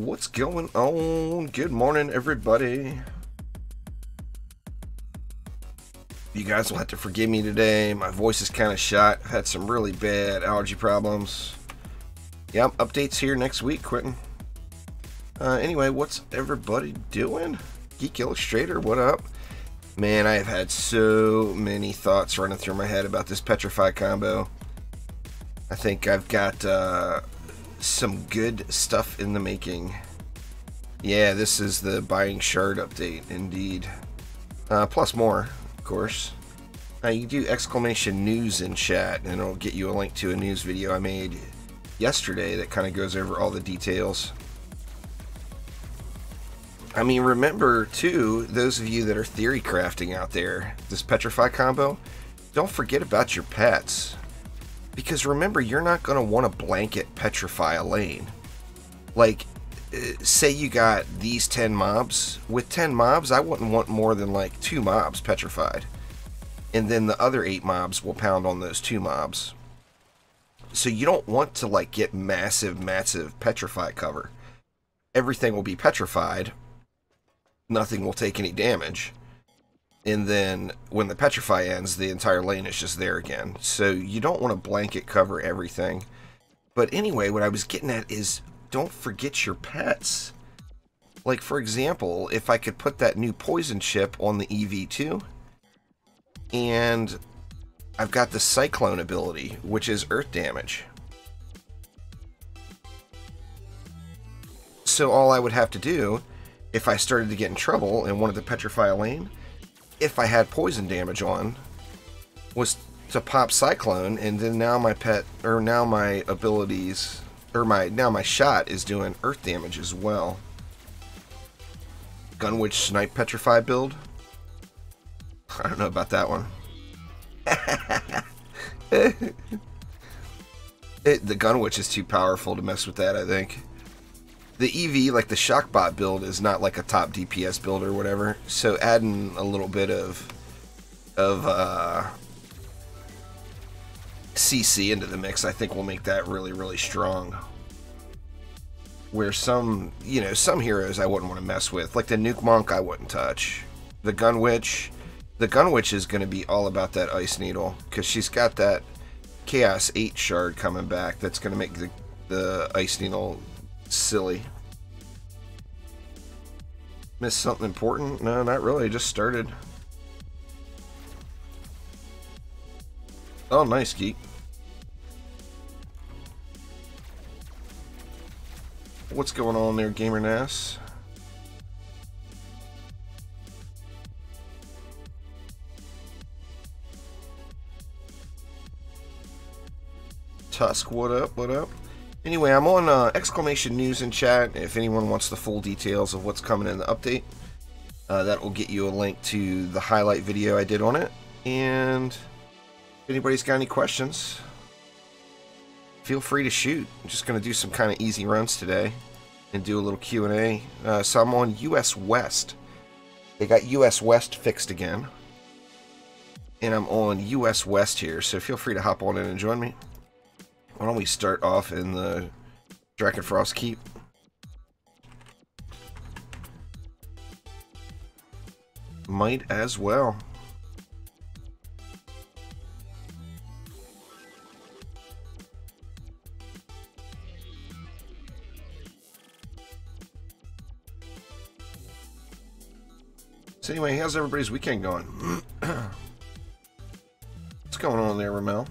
What's going on? Good morning, everybody. You guys will have to forgive me today. My voice is kind of shot. I've had some really bad allergy problems. Yep, updates here next week, Quentin. Anyway, what's everybody doing? Geek Illustrator, what up? Man, I have had so many thoughts running through my head about this Petrify combo. I think I've got some good stuff in the making. Yeah, this is the buying shard update, indeed. Plus more, of course. You do exclamation news in chat, and it'll get you a link to a news video I made yesterday that kind of goes over all the details. I mean, remember, too, those of you that are theory crafting out there, this Petrify combo, don't forget about your pets. Because remember, you're not going to want to blanket petrify a lane. Like, say you got these 10 mobs. With 10 mobs, I wouldn't want more than like 2 mobs petrified. And then the other 8 mobs will pound on those 2 mobs. So you don't want to like get massive petrify cover. Everything will be petrified. Nothing will take any damage. And then when the petrify ends, the entire lane is just there again. So you don't want to blanket cover everything. But anyway, what I was getting at is don't forget your pets. Like, for example, if I could put that new poison chip on the EV2, and I've got the cyclone ability, which is earth damage. So all I would have to do, if I started to get in trouble and wanted to petrify a lane, if I had poison damage on, was to pop cyclone, and then now my pet, or now my abilities, or now my shot is doing earth damage as well. Gunwitch snipe petrify build? I don't know about that one. The Gunwitch is too powerful to mess with that, I think. The EV, like the Shockbot build, is not like a top DPS build or whatever, so adding a little bit of CC into the mix, I think will make that really strong. Where some heroes I wouldn't want to mess with, like the Nuke Monk I wouldn't touch. The Gunwitch is going to be all about that Ice Needle, because she's got that Chaos 8 shard coming back that's going to make the Ice Needle silly. Missed something important? No, not really. Just started. Oh, nice, Geek. What's going on there, Gamer Nass? Tusk, what up? What up? Anyway, I'm on exclamation news in chat. If anyone wants the full details of what's coming in the update, that will get you a link to the highlight video I did on it. And if anybody's got any questions, feel free to shoot. I'm just going to do some kind of easy runs today and do a little Q&A. So I'm on US West. They got US West fixed again. And I'm on US West here, so feel free to hop on in and join me. Why don't we start off in the Drakenfrost Keep? Might as well. So anyway, how's everybody's weekend going? What's going on there, Ramel?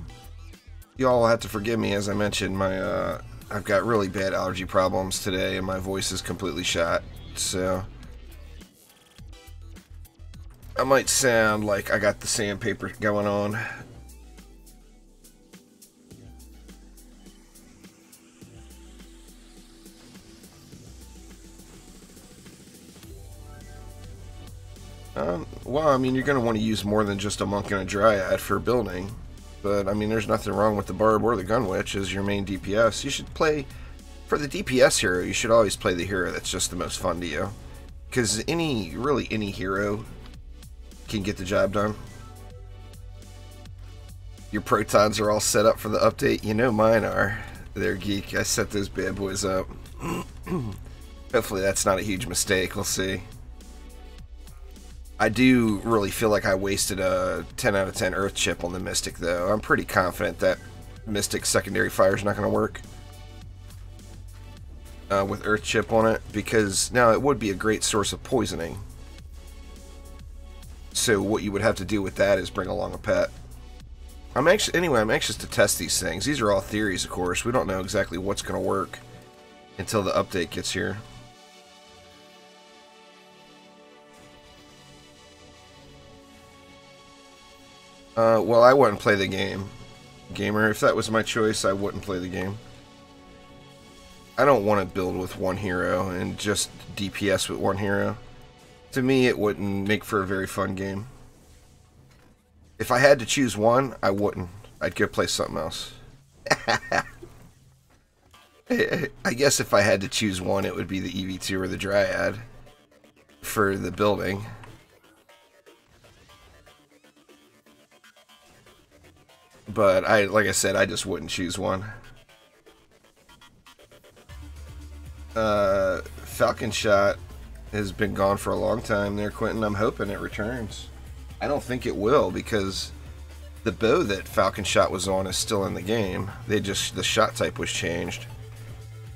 Y'all have to forgive me, as I mentioned, I've got really bad allergy problems today, and my voice is completely shot, so I might sound like I got the sandpaper going on. Well, I mean, you're going to want to use more than just a Monk and a Dryad for building. But, I mean, there's nothing wrong with the Barb or the Gunwitch as your main DPS. You should play, for the DPS hero, you should always play the hero that's just the most fun to you. Because really any hero can get the job done. Your protons are all set up for the update. You know mine are. They're geek. I set those bad boys up. Hopefully that's not a huge mistake. We'll see. I do really feel like I wasted a 10 out of 10 Earth chip on the Mystic, though. I'm pretty confident that Mystic secondary fire is not going to work with Earth chip on it, because now it would be a great source of poisoning. So what you would have to do with that is bring along a pet. I'm anxious to test these things. These are all theories, of course. We don't know exactly what's going to work until the update gets here. Well, I wouldn't play the game, gamer. If that was my choice, I wouldn't play the game. I don't want to build with one hero and just DPS with one hero. To me, it wouldn't make for a very fun game. If I had to choose one, I wouldn't. I'd go play something else. I guess if I had to choose one, it would be the EV2 or the Dryad for the building. But like I said, I just wouldn't choose one. Falcon Shot has been gone for a long time there, Quentin. I'm hoping it returns. I don't think it will, because the bow that Falcon Shot was on is still in the game. The shot type was changed.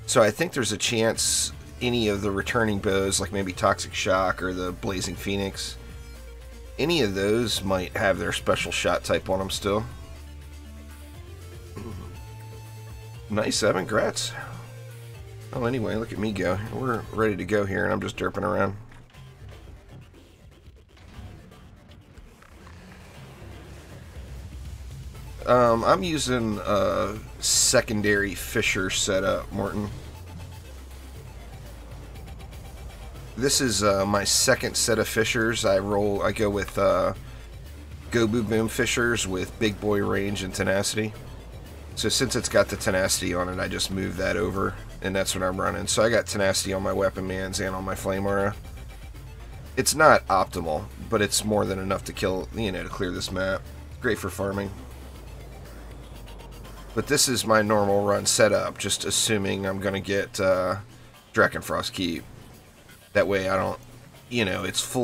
So I think there's a chance any of the returning bows, like maybe Toxic Shock or the Blazing Phoenix, any of those might have their special shot type on them still. Nice, Evan. Grats. Oh, anyway, look at me go. We're ready to go here, and I'm just derping around. I'm using a secondary Fisher setup, Morton. This is my second set of Fishers. I go with Go Boo Boom Fishers with Big Boy Range and Tenacity. So since it's got the Tenacity on it, I just moved that over, and that's what I'm running. So I got Tenacity on my Weapon Mans and on my Flame Aura. It's not optimal, but it's more than enough to kill, to clear this map. Great for farming. But this is my normal run setup, just assuming I'm going to get Drakenfrost Keep. That way I don't, it's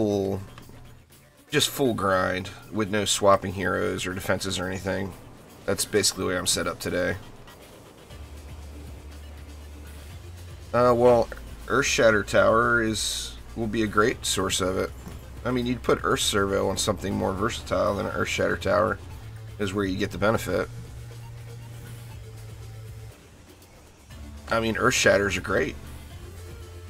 just full grind with no swapping heroes or defenses or anything. That's basically the way I'm set up today. Well, Earthshatter Tower will be a great source of it. I mean, you'd put Earth Servo on something more versatile than an Earthshatter Tower, is where you get the benefit. I mean, Earthshatters are great.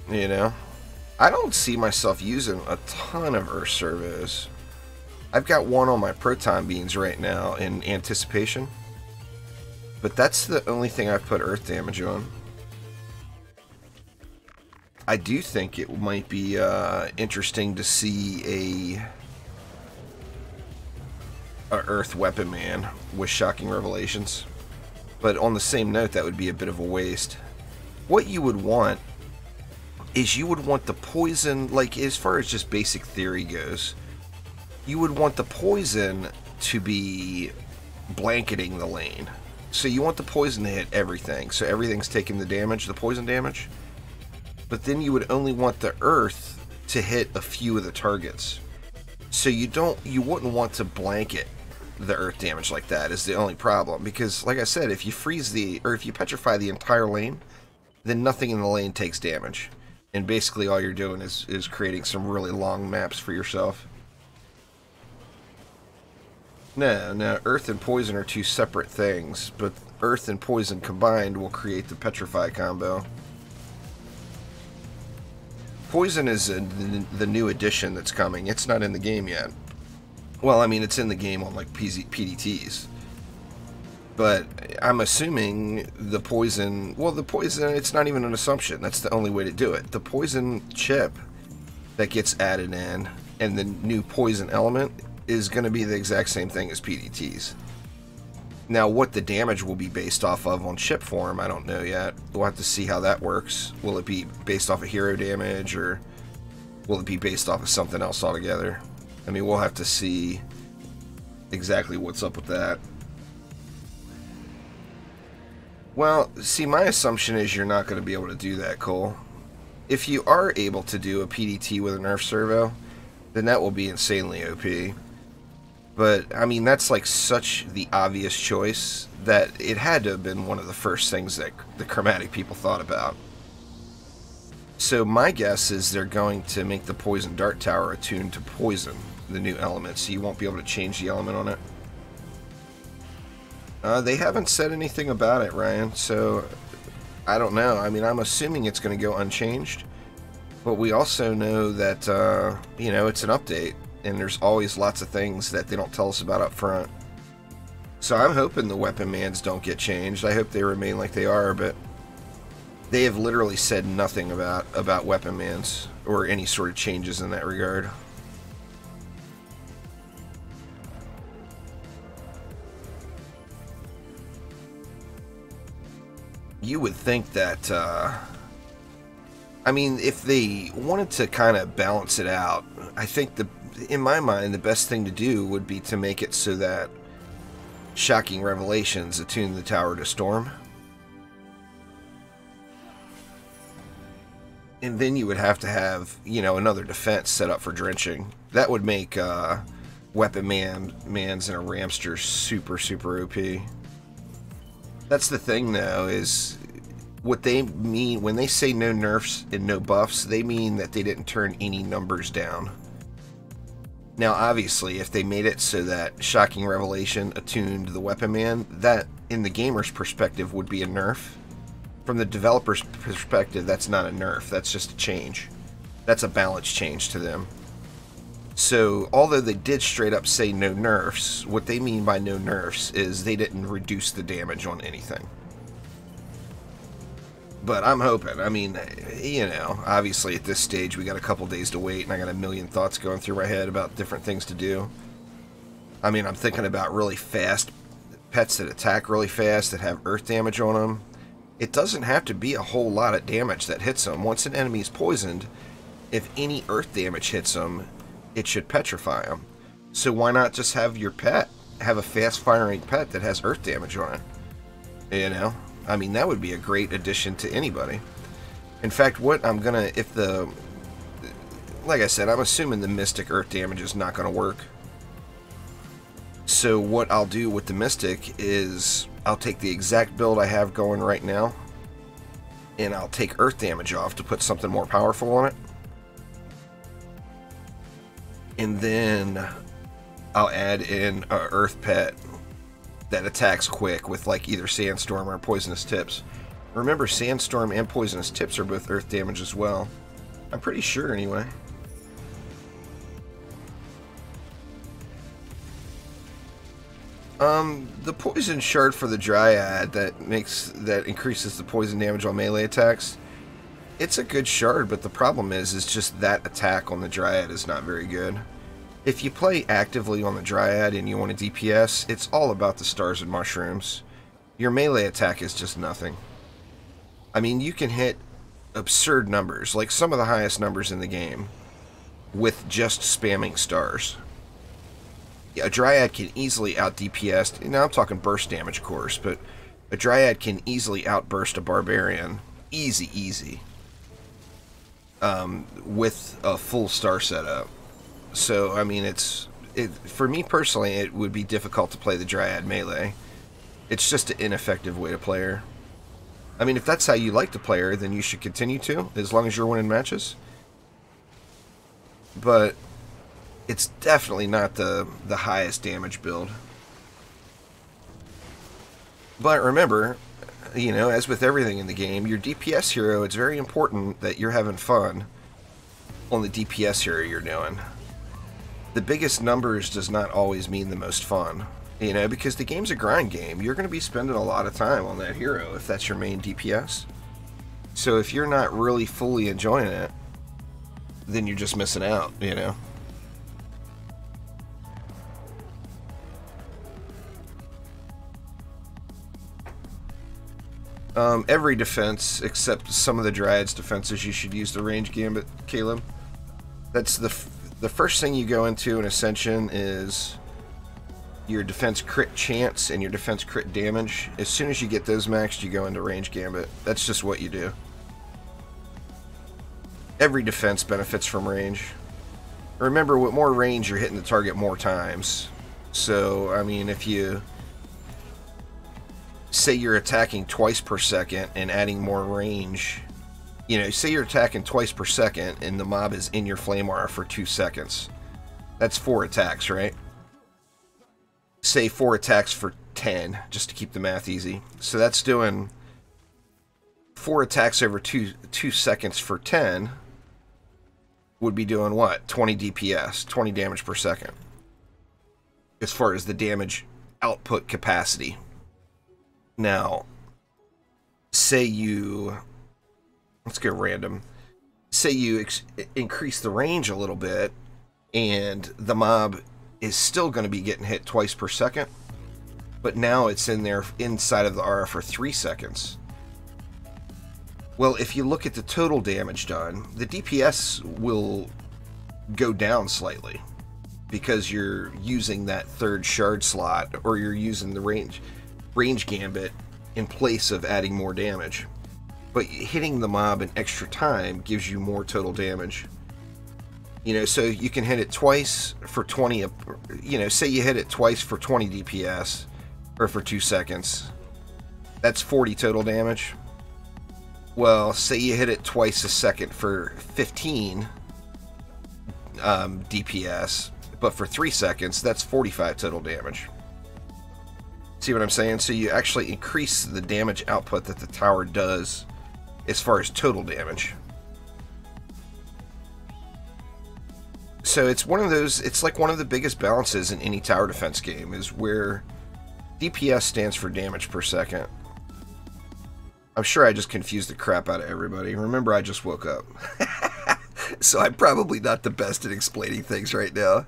I don't see myself using a ton of Earth Servos. I've got one on my Proton Beams right now in anticipation, but that's the only thing I've put earth damage on. I do think it might be interesting to see a Earth Weapon Man with Shocking Revelations, but on the same note, that would be a bit of a waste. What you would want is you would want the poison, like as far as just basic theory goes, you would want the poison to be blanketing the lane. So you want the poison to hit everything. So everything's taking the damage, the poison damage. But then you would only want the earth to hit a few of the targets. So you wouldn't want to blanket the earth damage like that is the only problem. Because like I said, if you if you petrify the entire lane, then nothing in the lane takes damage. And basically all you're doing is creating some really long maps for yourself. No, earth and poison are two separate things, but earth and poison combined will create the petrify combo. Poison is the new addition that's coming. It's not in the game yet. Well, I mean, it's in the game on like PDTs. But I'm assuming the poison, it's not even an assumption. That's the only way to do it. The poison chip that gets added in and the new poison element is going to be the exact same thing as PDTs. Now, what the damage will be based off of on chip form, I don't know yet. We'll have to see how that works. Will it be based off of hero damage, or will it be based off of something else altogether? I mean, we'll have to see exactly what's up with that. Well, see, my assumption is you're not going to be able to do that, Cole. If you are able to do a PDT with a nerf servo, then that will be insanely OP. But, I mean, that's like such the obvious choice that it had to have been one of the first things that the Chromatic people thought about. So my guess is they're going to make the Poison Dart Tower attuned to poison, the new element, so you won't be able to change the element on it. They haven't said anything about it, Ryan, so I don't know. I mean, I'm assuming it's going to go unchanged, but we also know that, you know, it's an update, and there's always lots of things that they don't tell us about up front. So I'm hoping the weapon mans don't get changed. I hope they remain like they are, but they have literally said nothing about weapon mans or any sort of changes in that regard. You would think that, I mean, if they wanted to kind of balance it out, I think in my mind, the best thing to do would be to make it so that Shocking Revelations attune the tower to Storm. And then you would have to have, you know, another defense set up for drenching. That would make weapon mans and a Ramster super, super OP. That's the thing, though, is what they mean when they say no nerfs and no buffs, they mean that they didn't turn any numbers down. Now, obviously, if they made it so that Shocking Revelation attuned the weapon man, that, in the gamer's perspective, would be a nerf. From the developer's perspective, that's not a nerf. That's just a change. That's a balance change to them. So, although they did straight up say no nerfs, what they mean by no nerfs is they didn't reduce the damage on anything. But I'm hoping. I mean, you know, obviously at this stage we got a couple days to wait, and I got a million thoughts going through my head about different things to do. I mean, I'm thinking about really fast pets that attack really fast, that have earth damage on them. It doesn't have to be a whole lot of damage that hits them. Once an enemy is poisoned, if any earth damage hits them, it should petrify them. So why not just have your pet have a fast-firing pet that has earth damage on it? You know? I mean, that would be a great addition to anybody. In fact, what I'm gonna, like I said, I'm assuming the Mystic earth damage is not gonna work. So what I'll do with the Mystic is I'll take the exact build I have going right now, and I'll take earth damage off to put something more powerful on it. And then I'll add in a earth pet that attacks quick with like either Sandstorm or Poisonous Tips. Remember, Sandstorm and Poisonous Tips are both earth damage as well. I'm pretty sure anyway. The poison shard for the Dryad that increases the poison damage on melee attacks. It's a good shard, but the problem is just that attack on the Dryad is not very good. If you play actively on the Dryad and you want a DPS, it's all about the stars and mushrooms. Your melee attack is just nothing. I mean, you can hit absurd numbers, like some of the highest numbers in the game, with just spamming stars. A Dryad can easily out DPS. Now I'm talking burst damage, of course, but a Dryad can easily outburst a Barbarian. Easy. With a full star setup. So, I mean, for me personally, it would be difficult to play the Dryad melee. It's just an ineffective way to play her. I mean, if that's how you like to play her, then you should continue to, as long as you're winning matches. But it's definitely not the highest damage build. But remember, you know, as with everything in the game, your DPS hero, it's very important that you're having fun on the DPS hero you're doing. The biggest numbers does not always mean the most fun, you know, because the game's a grind game. You're going to be spending a lot of time on that hero if that's your main DPS. So if you're not really fully enjoying it, then you're just missing out, you know. Every defense, except some of the Dryad's defenses, you should use the range gambit, Caleb. That's the first thing you go into in Ascension is your defense crit chance and your defense crit damage. As soon as you get those maxed, you go into range gambit. That's just what you do. every defense benefits from range. Remember, with more range, you're hitting the target more times. So, I mean, if you say you're attacking twice per second and adding more range, you know, say you're attacking twice per second and the mob is in your flame aura for 2 seconds. That's 4 attacks, right? Say 4 attacks for 10, just to keep the math easy. So that's doing 4 attacks over 2 seconds for 10 would be doing what? 20 DPS, 20 damage per second. As far as the damage output capacity. Now, say you... Let's go random. Say you increase the range a little bit, and the mob is still going to be getting hit twice per second, but now it's in there inside of the aura for 3 seconds. Well, if you look at the total damage done, the DPS will go down slightly because you're using that third shard slot, or you're using the range gambit in place of adding more damage. But hitting the mob an extra time gives you more total damage. You know, so you can hit it twice for 20, you know, say you hit it twice for 20 DPS, or for 2 seconds. That's 40 total damage. Well, say you hit it twice a second for 15 DPS, but for 3 seconds, that's 45 total damage. See what I'm saying? So you actually increase the damage output that the tower does as far as total damage. So it's one of those, it's like one of the biggest balances in any tower defense game, is where DPS stands for damage per second. I'm sure I just confused the crap out of everybody. Remember, I just woke up. So I'm probably not the best at explaining things right now.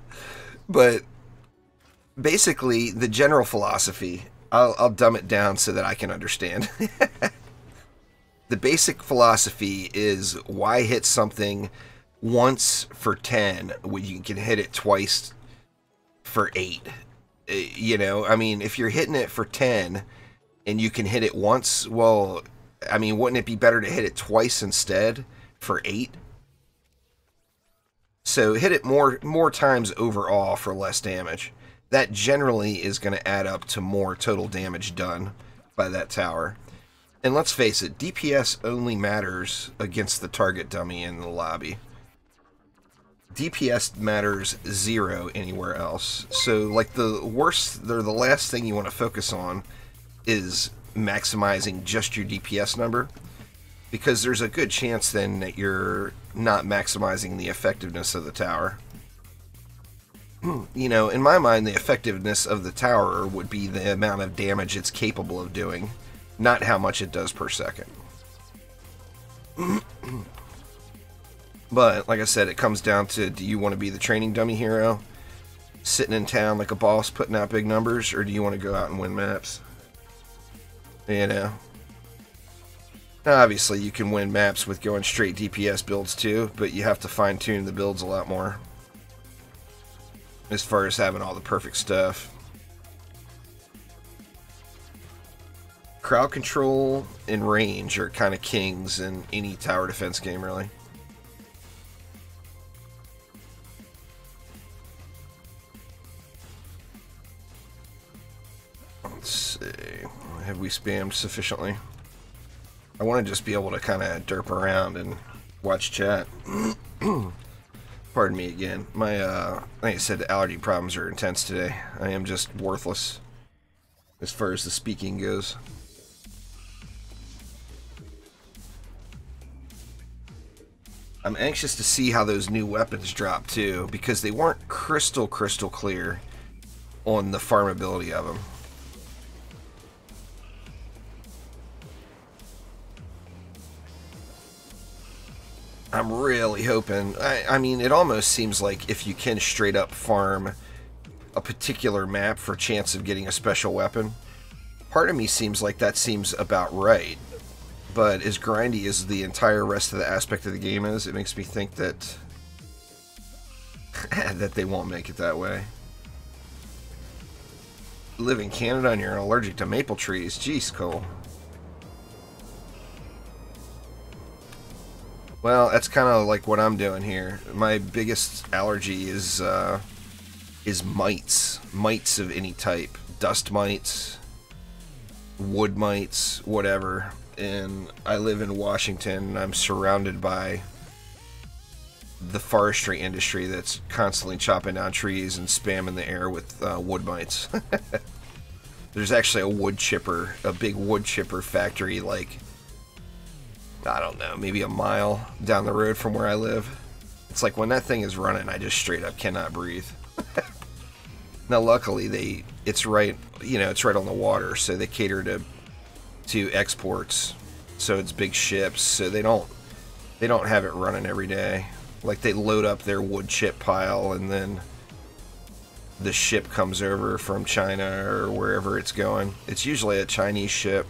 But basically, the general philosophy, I'll dumb it down so that I can understand. The basic philosophy is, why hit something once for 10 when you can hit it twice for 8? You know, I mean, if you're hitting it for 10 and you can hit it once, well, I mean, wouldn't it be better to hit it twice instead for 8? So hit it more times overall for less damage. That generally is going to add up to more total damage done by that tower. And let's face it, DPS only matters against the target dummy in the lobby. DPS matters 0 anywhere else. So, like, the last thing you want to focus on is maximizing just your DPS number, because there's a good chance then that you're not maximizing the effectiveness of the tower. You know, in my mind, the effectiveness of the tower would be the amount of damage it's capable of doing, not how much it does per second. But, like I said, it comes down to, do you want to be the training dummy hero, sitting in town like a boss putting out big numbers, or do you want to go out and win maps? You know? Now, obviously, you can win maps with going straight DPS builds too, but you have to fine-tune the builds a lot more, as far as having all the perfect stuff. Crowd control and range are kind of kings in any tower defense game, really. Let's see. Have we spammed sufficiently? I want to just be able to kind of derp around and watch chat. Pardon me again. My, like I said, the allergy problems are intense today. I am just worthless as far as the speaking goes. I'm anxious to see how those new weapons drop too, because they weren't crystal clear on the farmability of them. I'm really hoping, I mean, it almost seems like if you can straight up farm a particular map for chance of getting a special weapon, part of me seems like that seems about right. But as grindy as the entire rest of the aspect of the game is, it makes me think that that they won't make it that way. You live in Canada and you're allergic to maple trees. Jeez, Cole. Well, that's kind of like what I'm doing here. My biggest allergy is mites. Mites of any type. Dust mites, wood mites, whatever. And I live in Washington, and I'm surrounded by the forestry industry that's constantly chopping down trees and spamming the air with wood mites. There's actually a wood chipper, a big wood chipper factory, like, I don't know, maybe a mile down the road from where I live. It's like when that thing is running, I just straight up cannot breathe. Now, luckily, it's right, it's right on the water, so they cater to exports. So it's big ships, so they don't have it running every day. Like, they load up their wood chip pile, and then the ship comes over from China or wherever it's going. It's usually a Chinese ship.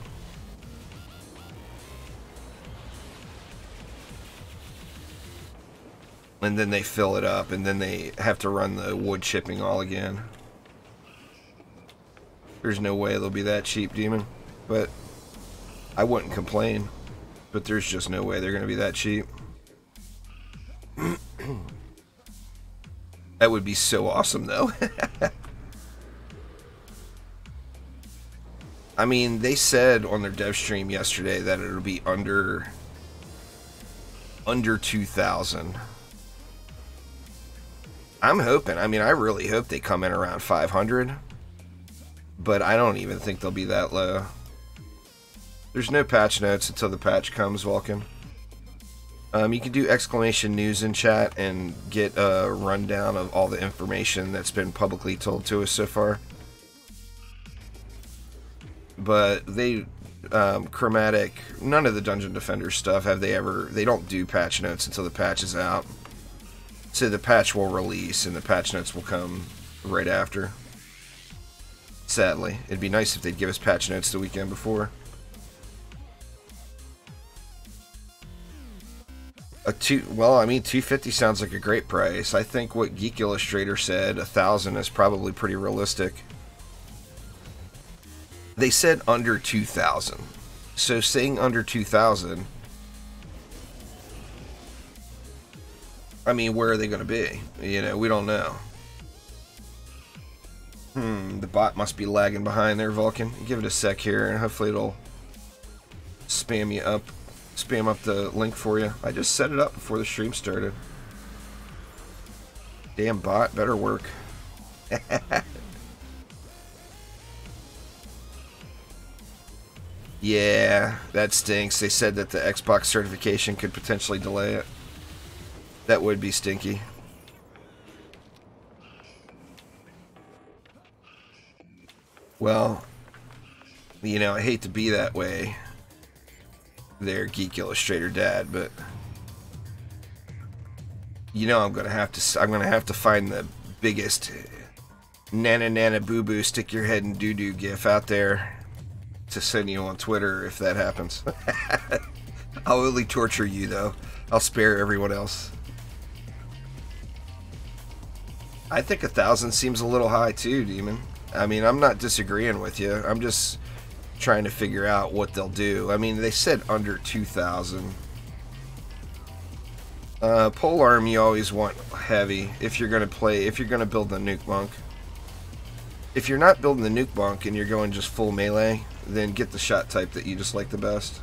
And then they fill it up, and then they have to run the wood chipping all again. There's no way they'll be that cheap, Demon. But I wouldn't complain. But there's just no way they're going to be that cheap. That would be so awesome, though. I mean, they said on their dev stream yesterday that it'll be under 2,000. I'm hoping. I mean, I really hope they come in around 500. But I don't even think they'll be that low. There's no patch notes until the patch comes, Vulcan. You can do exclamation news in chat and get a rundown of all the information that's been publicly told to us so far. But they, Chromatic, none of the Dungeon Defender stuff they don't do patch notes until the patch is out. So the patch will release and the patch notes will come right after. Sadly. It'd be nice if they'd give us patch notes the weekend before. Well, I mean, 250 sounds like a great price. I think what Geek Illustrator said, 1,000 is probably pretty realistic. They said under 2,000. So saying under 2,000, I mean, where are they going to be? We don't know. The bot must be lagging behind there, Vulcan. Give it a sec here, and hopefully it'll spam up the link for you. I just set it up before the stream started. Damn bot, better work. Yeah, that stinks. They said that the Xbox certification could potentially delay it. That would be stinky. Well, I hate to be that way there, Geek Illustrator Dad, but I'm gonna have to find the biggest nana boo boo stick your head in doo doo gif out there to send you on Twitter if that happens. I'll only torture you though. I'll spare everyone else. I think 1,000 seems a little high too, Demon. I mean, I'm not disagreeing with you. I'm just trying to figure out what they'll do. I mean, they said under 2,000. Polearm you always want heavy if you're gonna build the Nuke Monk. If you're not building the Nuke Monk and you're going just full melee, then get the shot type that you just like the best.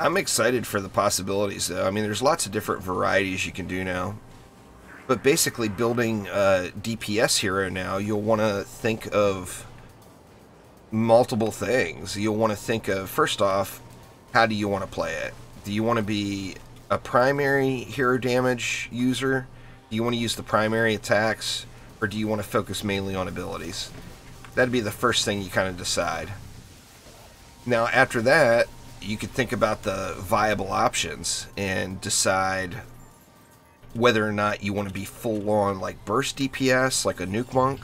I'm excited for the possibilities, though. I mean, there's lots of different varieties you can do now. But basically, building a DPS hero now, you'll want to think of multiple things. You'll want to think of, first off, how do you want to play it? Do you want to be a primary hero damage user? Do you want to use the primary attacks? Or do you want to focus mainly on abilities? That'd be the first thing you kind of decide. Now, after that, you could think about the viable options and decide whether or not you want to be full-on like burst DPS, like a Nuke Monk,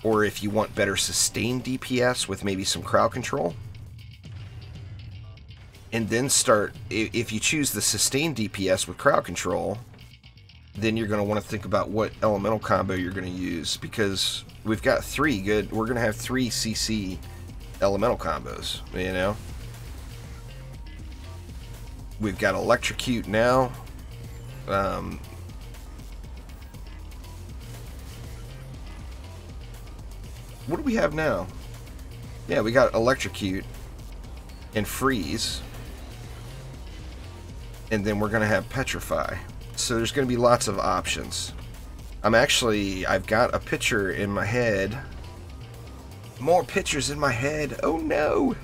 or if you want better sustained DPS with maybe some crowd control. And then start, if you choose the sustained DPS with crowd control, then you're going to want to think about what elemental combo you're going to use, because we've got we're going to have 3 CC elemental combos, you know? We've got Electrocute now. What do we have now? Yeah, we got Electrocute and Freeze. And then we're going to have Petrify. So there's going to be lots of options. I've got a picture in my head. More pictures in my head. Oh no!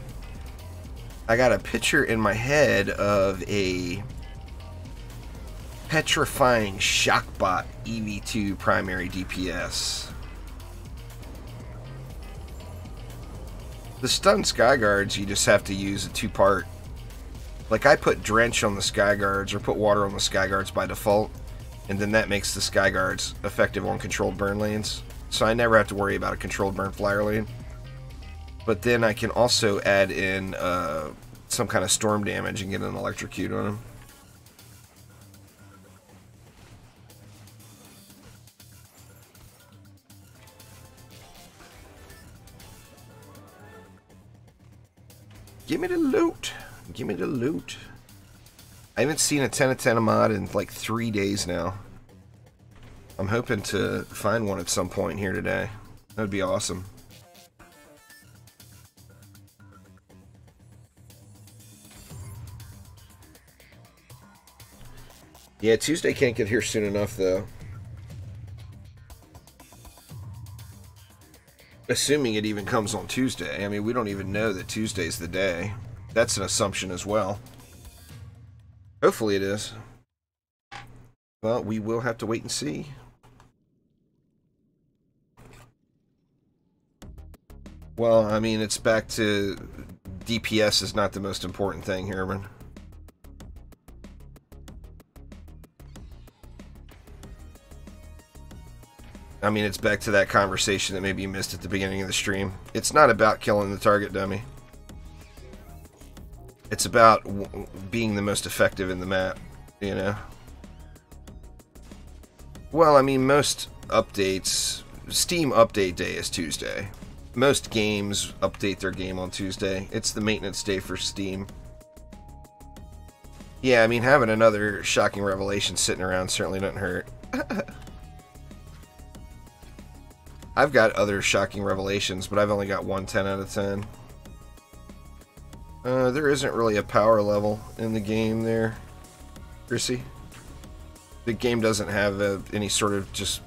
I got a picture in my head of a Petrifying Shockbot EV2 primary DPS. The stun Skyguards, you just have to use a 2-part. Like, I put Drench on the Skyguards, or put water on the Skyguards by default, and then that makes the Skyguards effective on controlled burn lanes. So I never have to worry about a controlled burn flyer lane. But then I can also add in some kind of storm damage and get an Electrocute on him. Give me the loot. Give me the loot. I haven't seen a 10 of 10 mod in like 3 days now. I'm hoping to find one at some point here today. That would be awesome. Yeah, Tuesday can't get here soon enough, though. Assuming it even comes on Tuesday. I mean, we don't even know that Tuesday's the day. That's an assumption as well. Hopefully it is. Well, we will have to wait and see. Well, I mean, it's back to DPS is not the most important thing, Herman. I mean, it's back to that conversation that maybe you missed at the beginning of the stream. It's not about killing the target dummy. It's about being the most effective in the map, you know? Well, I mean, most updates... Steam update day is Tuesday. Most games update their game on Tuesday. It's the maintenance day for Steam. Yeah, I mean, having another shocking revelation sitting around certainly doesn't hurt. I've got other shocking revelations, but I've only got one 10 out of 10. There isn't really a power level in the game there, Chrissy. The game doesn't have any sort of just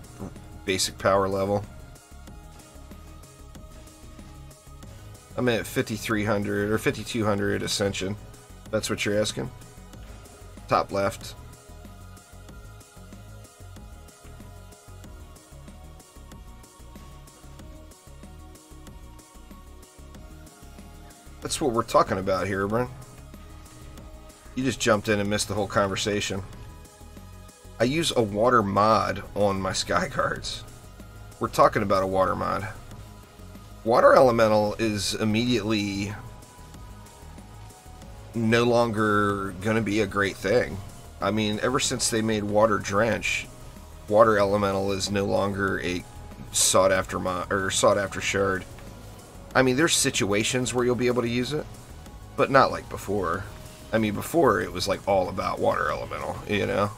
basic power level. I'm at 5300 or 5200 Ascension. That's what you're asking? Top left. That's what we're talking about here, Brent. You just jumped in and missed the whole conversation. I use a water mod on my Skyguards. We're talking about a water mod. Water Elemental is immediately no longer going to be a great thing. I mean, ever since they made Water Drench, Water Elemental is no longer a sought-after mod or sought-after shard. I mean, there's situations where you'll be able to use it, but not like before. I mean, before it was like all about Water Elemental, you know?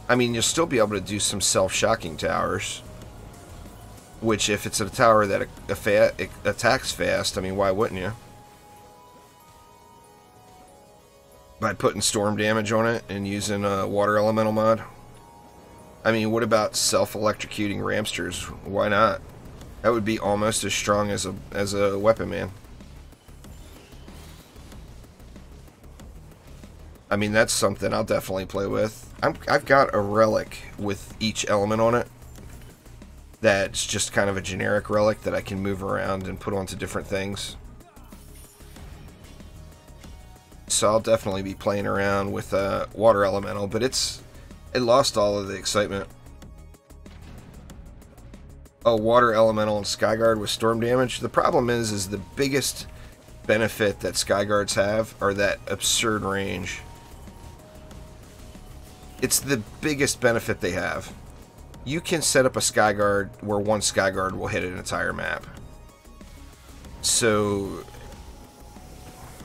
I mean, you'll still be able to do some self-shocking towers, which if it's a tower that attacks fast, I mean, why wouldn't you? By putting storm damage on it and using a Water Elemental mod. I mean, what about self-electrocuting Ramsters? Why not? That would be almost as strong as a weapon man. I mean, that's something I'll definitely play with. I've got a relic with each element on it. That's just kind of a generic relic that I can move around and put onto different things. So I'll definitely be playing around with Water Elemental, but it lost all of the excitement. Oh, Water Elemental and Skyguard with storm damage. The problem is the biggest benefit that Skyguards have are that absurd range. It's the biggest benefit they have. You can set up a Skyguard where one Skyguard will hit an entire map. So,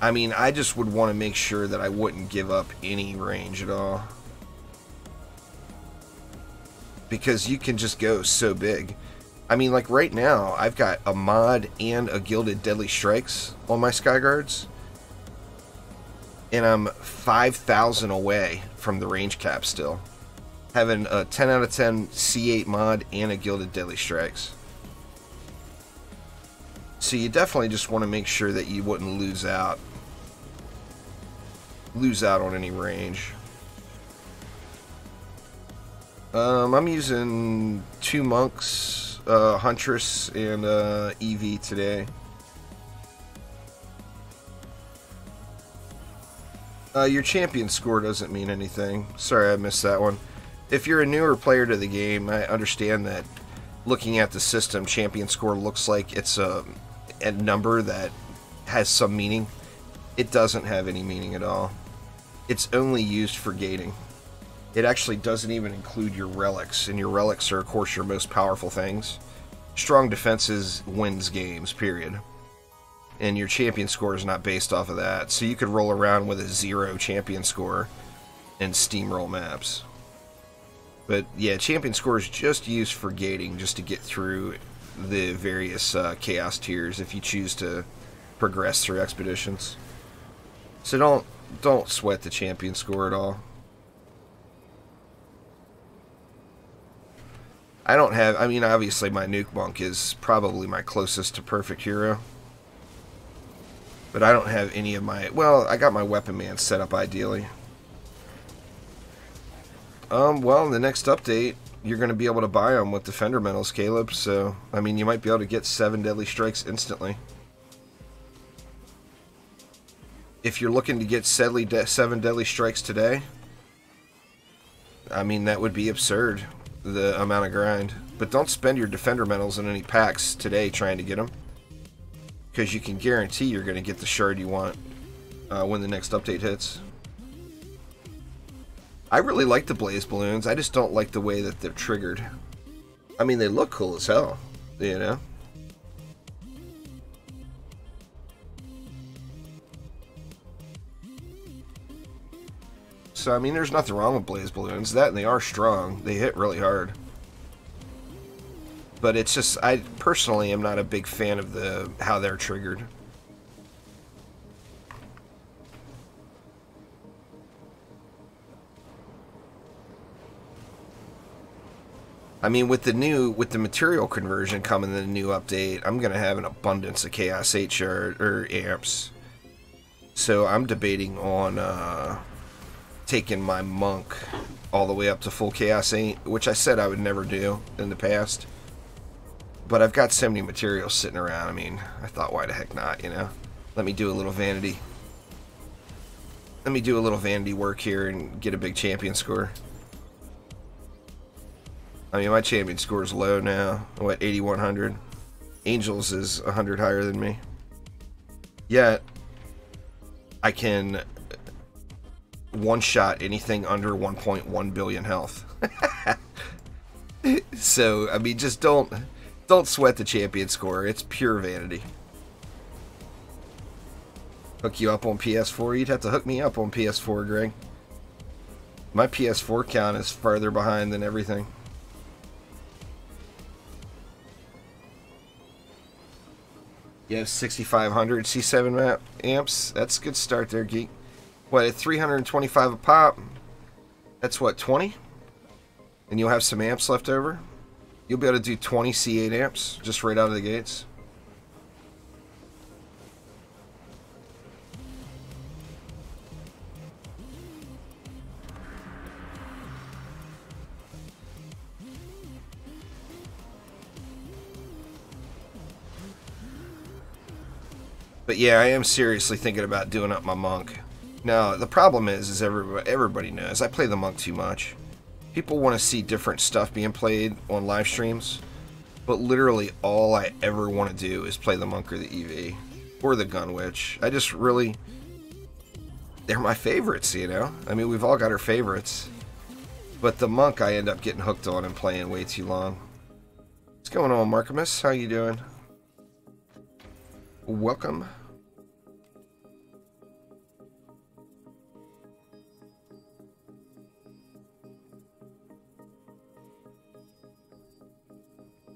I mean, I just would want to make sure that I wouldn't give up any range at all. Because you can just go so big. I mean, like right now, I've got a mod and a Gilded Deadly Strikes on my Skyguards. And I'm 5,000 away from the range cap still. Having a 10 out of 10 C8 mod and a Gilded Deadly Strikes. So you definitely just want to make sure that you wouldn't lose out on any range. I'm using 2 monks, Huntress, and EV today. Your champion score doesn't mean anything. Sorry, I missed that one. If you're a newer player to the game, I understand that looking at the system, champion score looks like it's a number that has some meaning. It doesn't have any meaning at all. It's only used for gating. It actually doesn't even include your relics, and your relics are, of course, your most powerful things. Strong defenses wins games, period. And your champion score is not based off of that, so you could roll around with a 0 champion score and steamroll maps. But yeah, champion score is just used for gating, just to get through the various chaos tiers if you choose to progress through expeditions. So don't sweat the champion score at all. I mean, obviously my Nuke Monk is probably my closest to perfect hero. But I don't have any of my... Well, I got my Weapon Man set up ideally. Well, in the next update, you're going to be able to buy them with Defender Medals, Caleb. So, I mean, you might be able to get 7 Deadly Strikes instantly. If you're looking to get 7 Deadly Strikes today, I mean, that would be absurd, the amount of grind. But don't spend your Defender Medals in any packs today trying to get them. Because you can guarantee you're going to get the shard you want when the next update hits. I really like the Blaze Balloons, I just don't like the way that they're triggered. I mean, they look cool as hell, you know? So, I mean, there's nothing wrong with Blaze Balloons. That, and they are strong. They hit really hard. But it's just, I personally am not a big fan of how they're triggered. I mean, with the material conversion coming in the new update, I'm gonna have an abundance of Chaos 8 shard or amps. So I'm debating on taking my monk all the way up to full Chaos 8, which I said I would never do in the past. But I've got so many materials sitting around. I mean, I thought, why the heck not, you know? Let me do a little vanity. Let me do a little vanity work here and get a big champion score. I mean, my champion score is low now. What, 8,100? Angels is 100 higher than me. Yet, I can one-shot anything under 1.1 billion health. So, I mean, just don't sweat the champion score. It's pure vanity. Hook you up on PS4? You'd have to hook me up on PS4, Greg. My PS4 count is farther behind than everything. You have 6,500 C7 map amps. That's a good start there, Geek. What, at 325 a pop? That's what, 20? And you'll have some amps left over? You'll be able to do 20 C8 amps just right out of the gates. But yeah, I am seriously thinking about doing up my monk. Now, the problem is everybody knows I play the monk too much. People want to see different stuff being played on live streams, but literally all I ever want to do is play the monk or the EV or the gun witch. I just really, they're my favorites, you know? I mean, we've all got our favorites. But the monk I end up getting hooked on and playing way too long. What's going on, Markimus? How you doing? Welcome.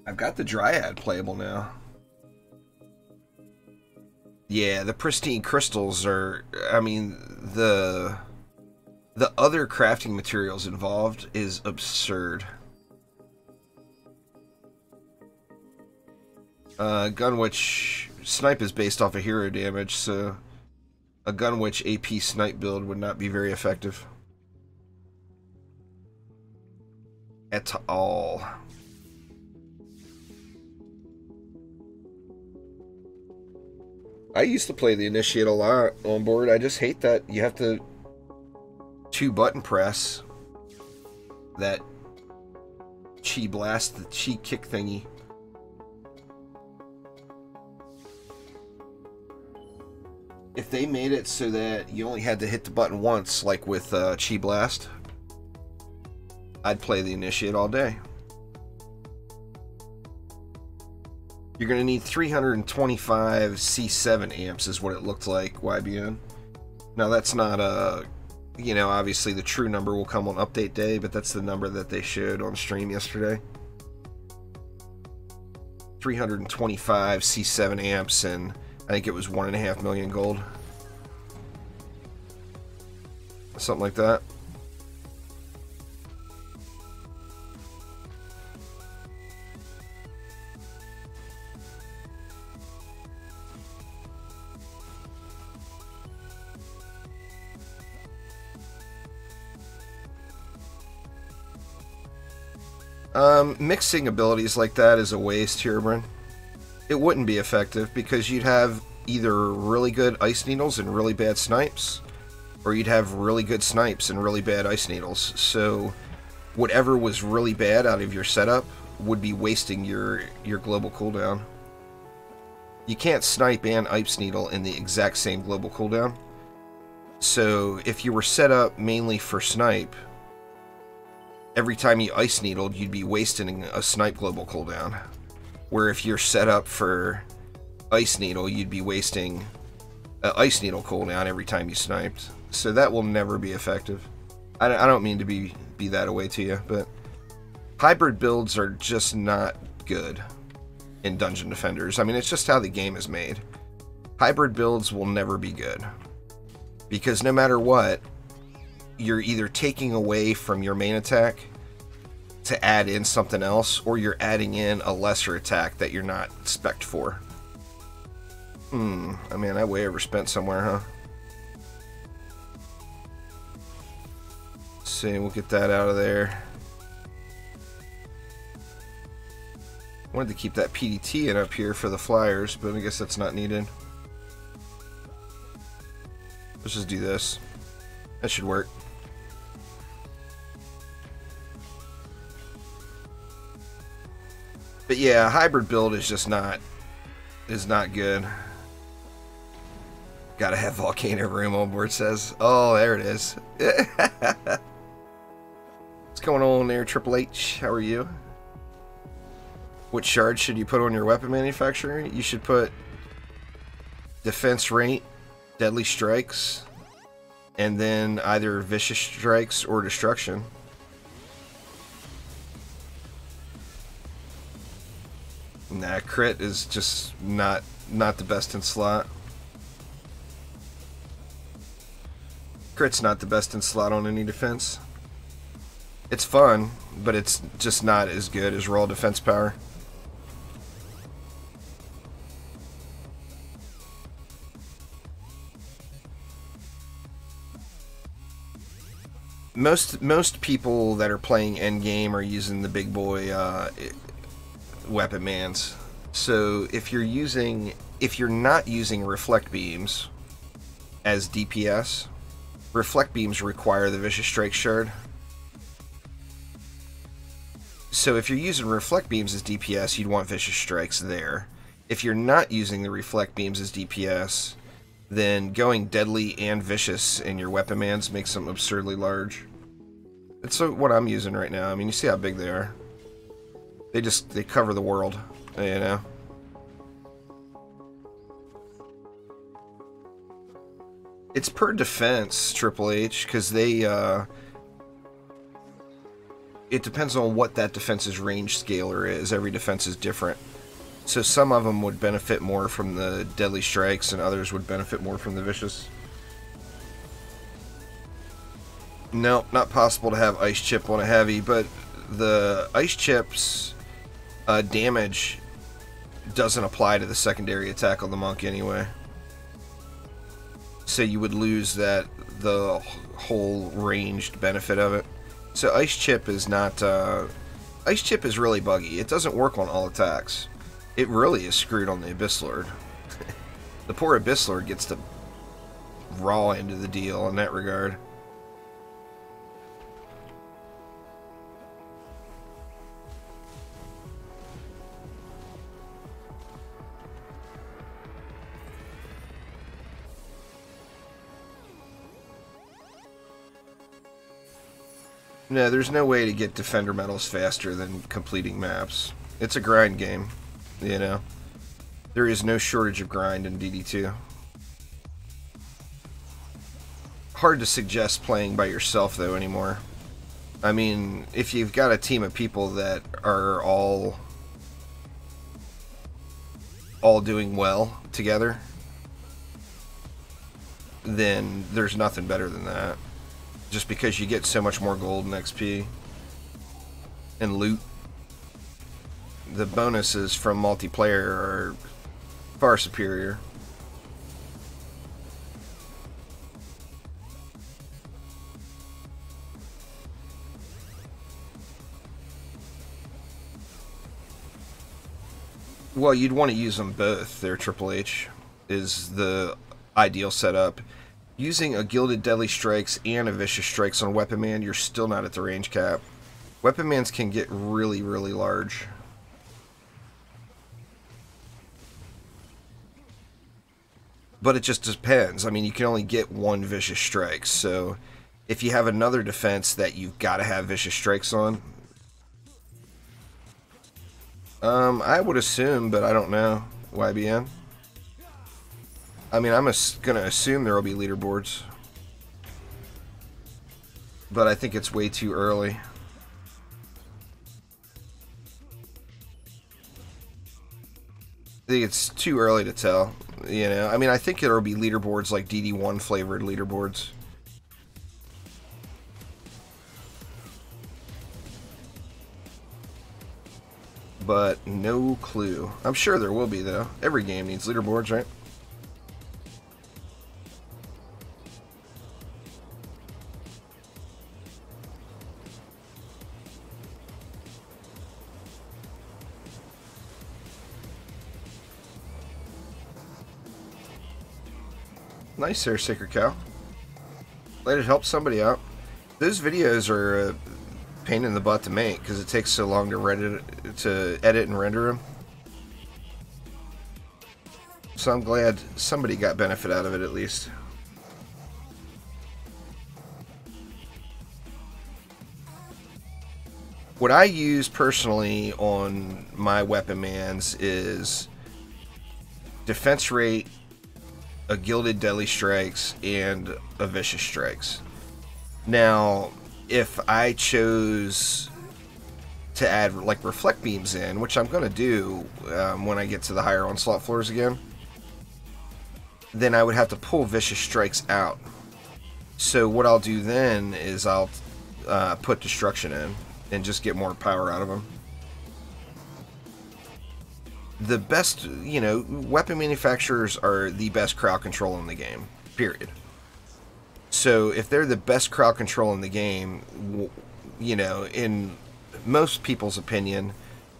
I've got the Dryad playable now. Yeah, the pristine crystals are, I mean, the other crafting materials involved is absurd. Gunwitch snipe is based off of hero damage, so a Gunwitch AP snipe build would not be very effective. At all. I used to play the Initiate a lot on board. I just hate that you have to 2-button press that chi blast, the chi kick thingy. If they made it so that you only had to hit the button once, like with chi blast, I'd play the Initiate all day. You're going to need 325 C7 amps is what it looked like, YBN. Now that's not a, you know, obviously the true number will come on update day, but that's the number that they showed on stream yesterday. 325 C7 amps, and I think it was 1.5 million gold. Something like that. Mixing abilities like that is a waste, Herobrine. It wouldn't be effective because you'd have either really good ice needles and really bad snipes, or you'd have really good snipes and really bad ice needles. So whatever was really bad out of your setup would be wasting your global cooldown. You can't snipe and ice needle in the exact same global cooldown. So if you were set up mainly for snipe, every time you ice needled, you'd be wasting a snipe global cooldown. Where if you're set up for ice needle, you'd be wasting an ice needle cooldown every time you sniped. So that will never be effective. I don't mean to be that away to you, but hybrid builds are just not good in Dungeon Defenders. I mean, it's just how the game is made. Hybrid builds will never be good. Because no matter what, you're either taking away from your main attack to add in something else, or you're adding in a lesser attack that you're not spec'd for. I mean, I way overspent somewhere, huh? Let's see, we'll get that out of there. Wanted to keep that PDT in up here for the flyers, but I guess that's not needed. Let's just do this. That should work. But yeah, hybrid build is just not good. Gotta have Volcano Room on board, says. Oh, there it is. What's going on there, Triple H? How are you? What shard should you put on your weapon manufacturer? You should put defense rate, deadly strikes, and then either vicious strikes or destruction. Nah, crit is just not the best in slot. Crit's not the best in slot on any defense. It's fun, but it's just not as good as raw defense power. Most people that are playing endgame are using the big boy weapon mans. So if you're not using reflect beams as DPS, reflect beams require the vicious strike shard. So if you're using reflect beams as DPS, you'd want vicious strikes there. If you're not using the reflect beams as DPS, then going deadly and vicious in your weapon mans makes them absurdly large. It's what I'm using right now. I mean, you see how big they are. They cover the world, you know. It's per defense, Triple H, because they, it depends on what that defense's range scaler is. Every defense is different. So some of them would benefit more from the deadly strikes, and others would benefit more from the vicious. No, not possible to have ice chip on a heavy, but the ice chip's damage doesn't apply to the secondary attack on the monk anyway. So you would lose the whole ranged benefit of it. So ice chip is not ice chip is really buggy. It doesn't work on all attacks. It really is screwed on the Abyss Lord. The poor Abyss Lord gets to raw into the deal in that regard. No, there's no way to get Defender medals faster than completing maps. It's a grind game, you know. There is no shortage of grind in DD2. Hard to suggest playing by yourself, though, anymore. I mean, if you've got a team of people that are all doing well together, then there's nothing better than that. Just because you get so much more gold and XP and loot. The bonuses from multiplayer are far superior. Well, you'd want to use them both. Their Triple H is the ideal setup. Using a Gilded Deadly Strikes and a Vicious Strikes on Weapon Man, you're still not at the range cap. Weapon Mans can get really, really large. But it just depends. I mean, you can only get one Vicious Strikes, so if you have another defense that you've got to have Vicious Strikes on, I would assume, but I don't know. YBN? I mean, I'm going to assume there will be leaderboards. But I think it's way too early. I think it's too early to tell. You know, I mean, I think there will be leaderboards like DD1 flavored leaderboards. But no clue. I'm sure there will be, though. Every game needs leaderboards, right? Nice there, Sacred Cow. Let it help somebody out. Those videos are a pain in the butt to make because it takes so long to edit and render them. So I'm glad somebody got benefit out of it at least. What I use personally on my Weapon Mans is defense rate, a Gilded Deadly Strikes, and a Vicious Strikes. Now, if I chose to add like Reflect Beams in, which I'm going to do when I get to the higher Onslaught floors again, then I would have to pull Vicious Strikes out. So what I'll do then is I'll put Destruction in and just get more power out of them. The best, you know, weapon manufacturers are the best crowd control in the game, period. So if they're the best crowd control in the game, you know, in most people's opinion,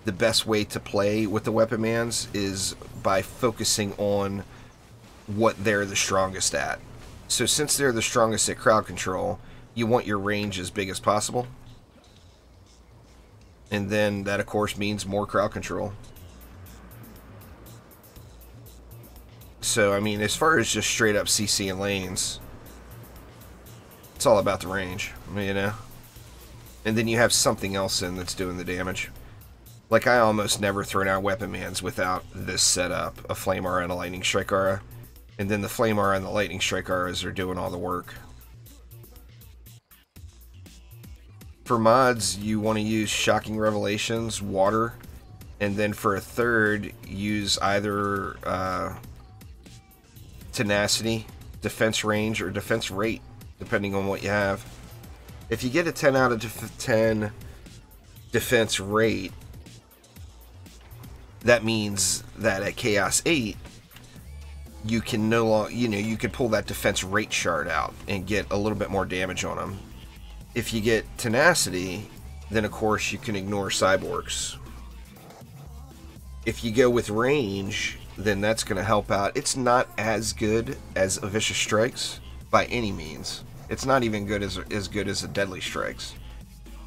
the best way to play with the Weapon Mans is by focusing on what they're the strongest at. So since they're the strongest at crowd control, you want your range as big as possible. And then that, of course, means more crowd control. So, I mean, as far as just straight up CC and lanes, it's all about the range, you know? And then you have something else in that's doing the damage. Like, I almost never throw out weapon mans without this setup, a Flame Aura and a Lightning Strike Aura. And then the Flame Aura and the Lightning Strike Auras are doing all the work. For mods, you want to use Shocking Revelations, Water, and then for a third, use either Tenacity, Defense Range, or Defense Rate, depending on what you have. If you get a 10 out of 10 Defense Rate, that means that at Chaos 8, you can no longer, you can pull that Defense Rate shard out and get a little bit more damage on them. If you get Tenacity, then of course you can ignore Cyborgs. If you go with Range, then that's going to help out. It's not as good as a Vicious Strikes by any means. It's not even good as good as a Deadly Strikes.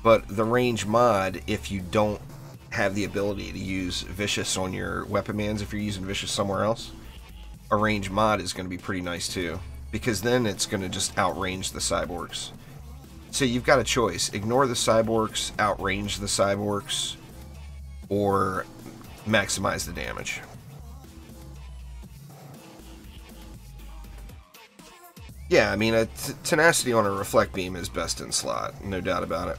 But the Range mod, if you don't have the ability to use Vicious on your weapon mans, if you're using Vicious somewhere else, a Range mod is going to be pretty nice too, because then it's going to just outrange the Cyborgs. So you've got a choice: ignore the Cyborgs, outrange the Cyborgs, or maximize the damage. Yeah, I mean, a Tenacity on a Reflect Beam is best in slot, no doubt about it.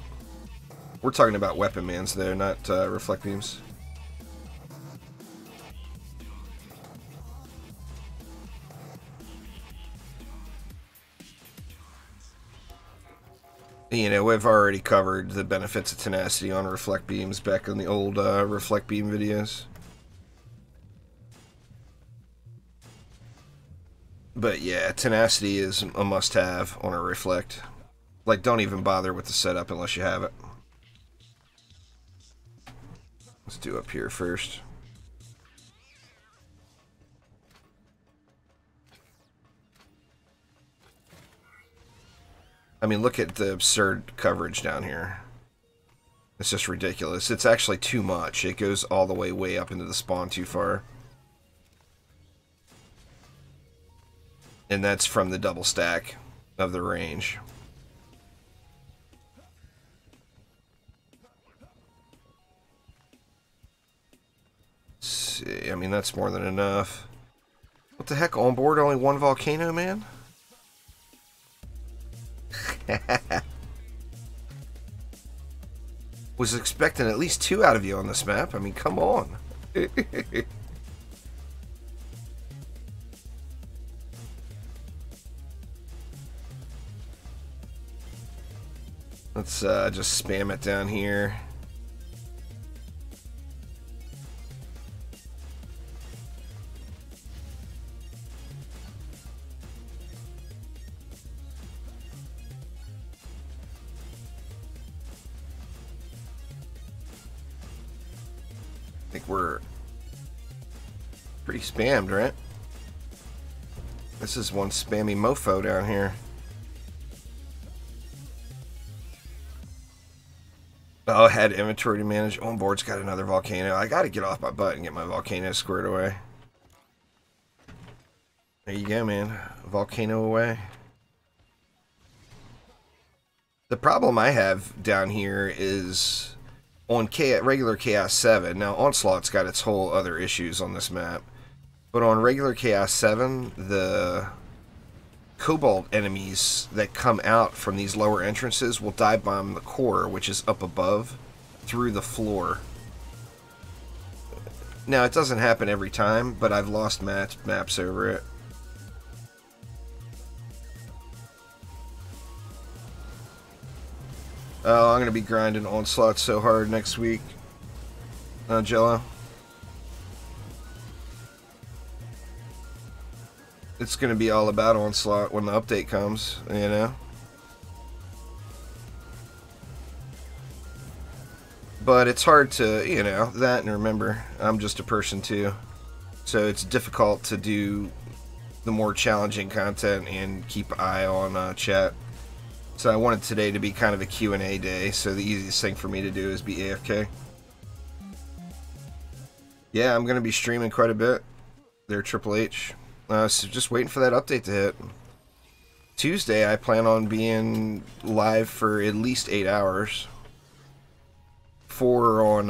We're talking about weapon mans there, not Reflect Beams. We've already covered the benefits of Tenacity on Reflect Beams back in the old Reflect Beam videos. But yeah, Tenacity is a must-have on a Reflect. Like, don't even bother with the setup unless you have it. Let's do up here first. I mean, look at the absurd coverage down here. It's just ridiculous. It's actually too much. It goes all the way up into the spawn too far. And that's from the double stack of the range. Let's see, I mean, that's more than enough. What the heck, on board only one volcano, man? Was expecting at least 2 out of you on this map. I mean, come on. Let's just spam it down here. I think we're pretty spammed, right? This is one spammy mofo down here. Oh, I had inventory to manage. On board's got another volcano. I gotta get off my butt and get my volcano squared away. There you go, man. Volcano away. The problem I have down here is on regular Chaos 7. Now, Onslaught's got its whole other issues on this map. But on regular Chaos 7, the Cobalt enemies that come out from these lower entrances will dive bomb the core, which is up above, through the floor. Now, it doesn't happen every time, but I've lost maps over it. Oh, I'm going to be grinding Onslaught so hard next week. Jello. It's going to be all about Onslaught when the update comes, you know? But it's hard to, that, and remember, I'm just a person too. So it's difficult to do the more challenging content and keep an eye on chat. So I wanted today to be kind of a Q&A day, so the easiest thing for me to do is be AFK. Yeah, I'm going to be streaming quite a bit. There, Triple H. So just waiting for that update to hit. Tuesday, I plan on being live for at least 8 hours. 4 on,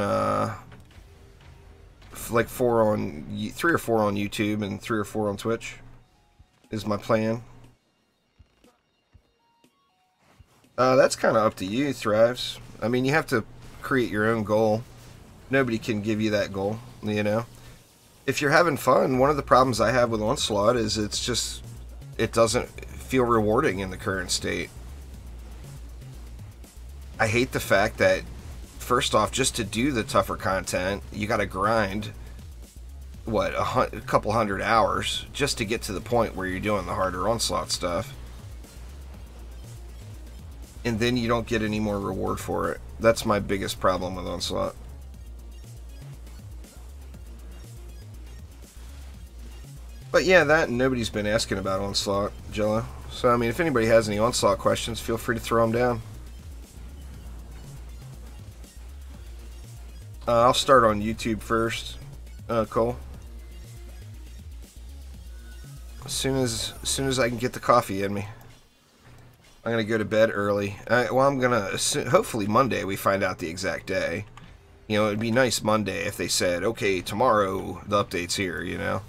like 4 on, 3 or 4 on YouTube and 3 or 4 on Twitch is my plan. That's kind of up to you, Thrives. I mean, you have to create your own goal. Nobody can give you that goal, you know? If you're having fun, one of the problems I have with Onslaught is it's just, it doesn't feel rewarding in the current state. I hate the fact that, first off, just to do the tougher content, you gotta grind, what, a couple hundred hours just to get to the point where you're doing the harder Onslaught stuff. And then you don't get any more reward for it. That's my biggest problem with Onslaught. But yeah, that, and nobody's been asking about Onslaught, Jello. So, I mean, if anybody has any Onslaught questions, feel free to throw them down. I'll start on YouTube first, Cole. As soon as I can get the coffee in me. I'm gonna go to bed early. Well, I'm gonna hopefully Monday we find out the exact day. You know, it'd be nice Monday if they said, okay, tomorrow the update's here, you know.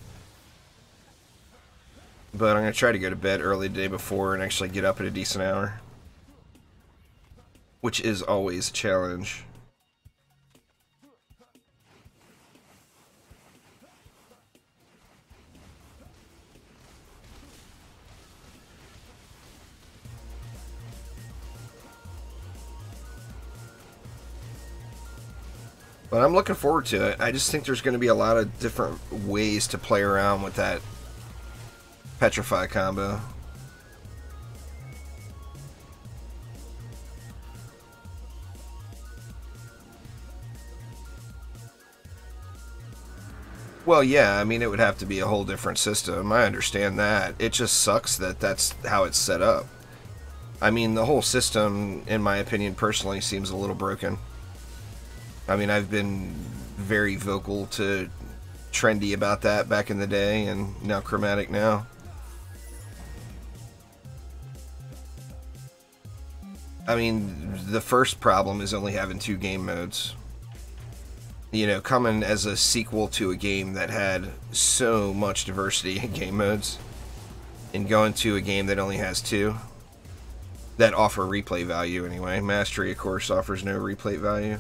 But I'm gonna try to go to bed early the day before and actually get up at a decent hour, which is always a challenge. But I'm looking forward to it. I just think there's going to be a lot of different ways to play around with that Petrify combo. Well, yeah, I mean, it would have to be a whole different system. I understand that. It just sucks that that's how it's set up. I mean, the whole system, in my opinion, personally, seems a little broken. I mean, I've been very vocal to Trendy about that back in the day, and now Chromatic now. I mean, the first problem is only having 2 game modes. You know, coming as a sequel to a game that had so much diversity in game modes, and going to a game that only has 2, that offer replay value anyway. Mastery, of course, offers no replay value.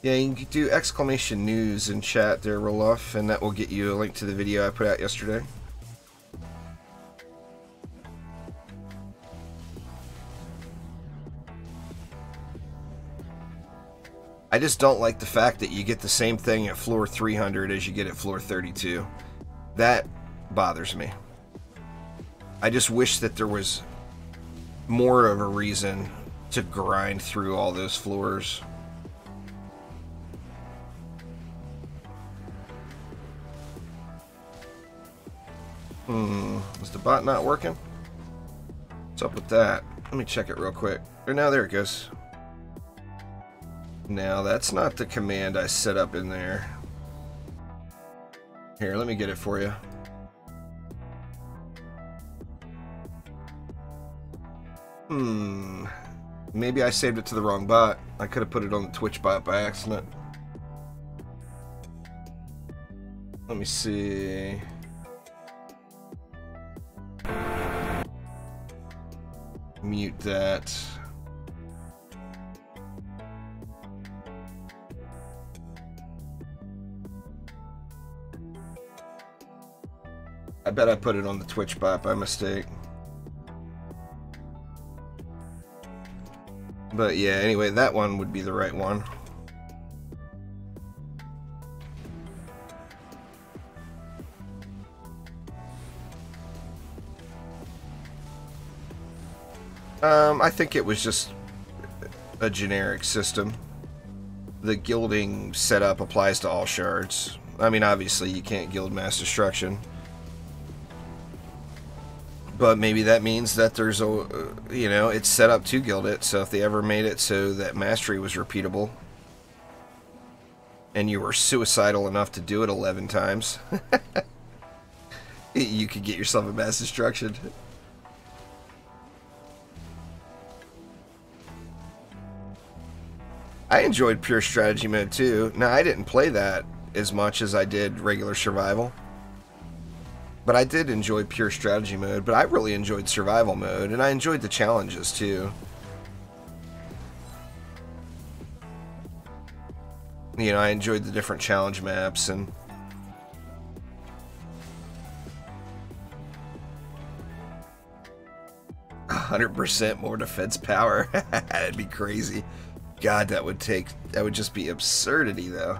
Yeah, you can do exclamation news in chat there, Roloff, and that will get you a link to the video I put out yesterday. I just don't like the fact that you get the same thing at floor 300 as you get at floor 32. That bothers me. I just wish that there was more of a reason to grind through all those floors. Is the bot not working? What's up with that? Let me check it real quick. Or now there it goes. Now that's not the command I set up in there. Here, let me get it for you. Maybe I saved it to the wrong bot. I could have put it on the Twitch bot by accident. Let me see. Mute that. I bet I put it on the Twitch bot by mistake. But yeah, anyway, that one would be the right one. I think it was just a generic system. The gilding setup applies to all shards. I mean, obviously you can't gild mass destruction. But maybe that means that there's a, you know, it's set up to gild it, so if they ever made it so that mastery was repeatable, and you were suicidal enough to do it 11 times, you could get yourself a mass destruction. I enjoyed pure strategy mode too. Now, I didn't play that as much as I did regular survival, but I did enjoy pure strategy mode. But I really enjoyed survival mode, and I enjoyed the challenges too. You know, I enjoyed the different challenge maps and 100% more defense power. That'd be crazy. God, that would just be absurdity though.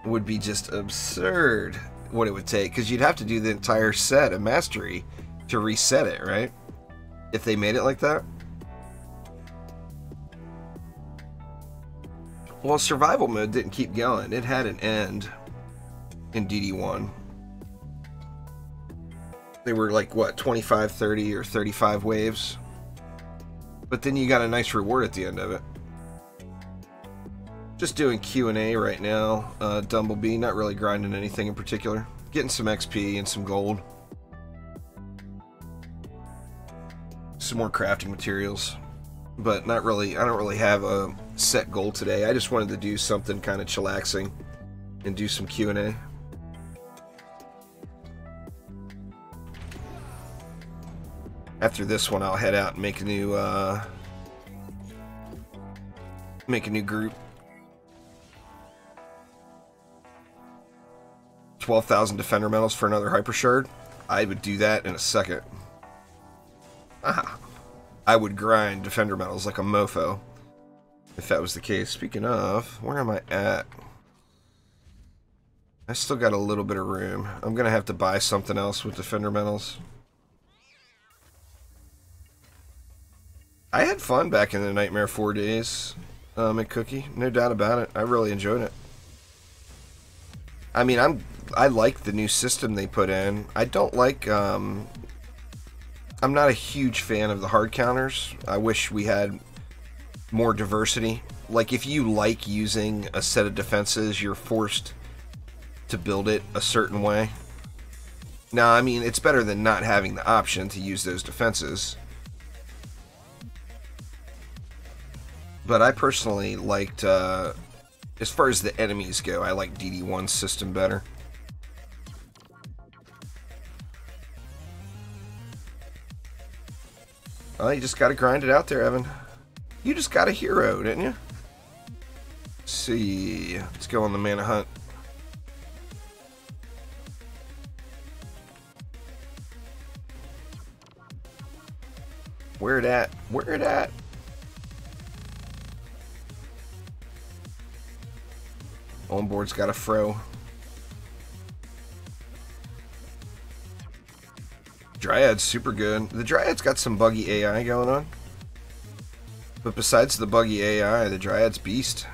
It would be just absurd what it would take, because you'd have to do the entire set of mastery to reset it, right? If they made it like that. Well, survival mode didn't keep going. It had an end in DD1. They were like, what, 25, 30, or 35 waves? But then you got a nice reward at the end of it. Just doing Q&A right now. Dumblebee, not really grinding anything in particular. Getting some XP and some gold. Some more crafting materials. But not really, I don't really have a set goal today. I just wanted to do something kind of chillaxing and do some Q&A. After this one, I'll head out and make a new group. 12,000 defender medals for another hyper shard. I would do that in a second. I would grind defender medals like a mofo if that was the case. Speaking of, where am I at? I still got a little bit of room. I'm gonna have to buy something else with defender medals. I had fun back in the Nightmare 4 days at Cookie, no doubt about it. I really enjoyed it. I mean, I like the new system they put in. I don't like, I'm not a huge fan of the hard counters. I wish we had more diversity. Like, if you like using a set of defenses, you're forced to build it a certain way. Now, I mean, it's better than not having the option to use those defenses. But I personally liked, as far as the enemies go, I like DD1's system better. Well, you just gotta grind it out there, Evan. You just got a hero, didn't you? Let's see. Let's go on the mana hunt. Where it at? Where it at? Onboard's got a fro. Dryad's super good. The Dryad's got some buggy AI going on. But besides the buggy AI, the Dryad's beast.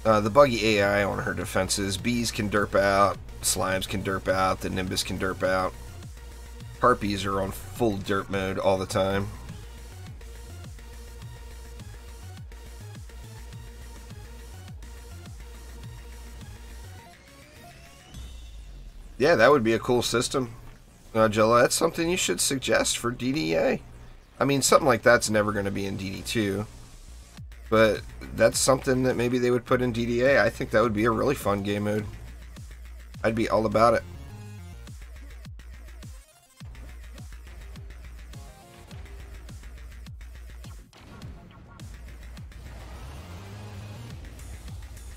The buggy AI on her defenses. Bees can derp out. Slimes can derp out. The Nimbus can derp out. Harpies are on full derp mode all the time. Yeah, that would be a cool system. Jella, that's something you should suggest for DDA. I mean, something like that's never going to be in DD2. But that's something that maybe they would put in DDA. I think that would be a really fun game mode. I'd be all about it.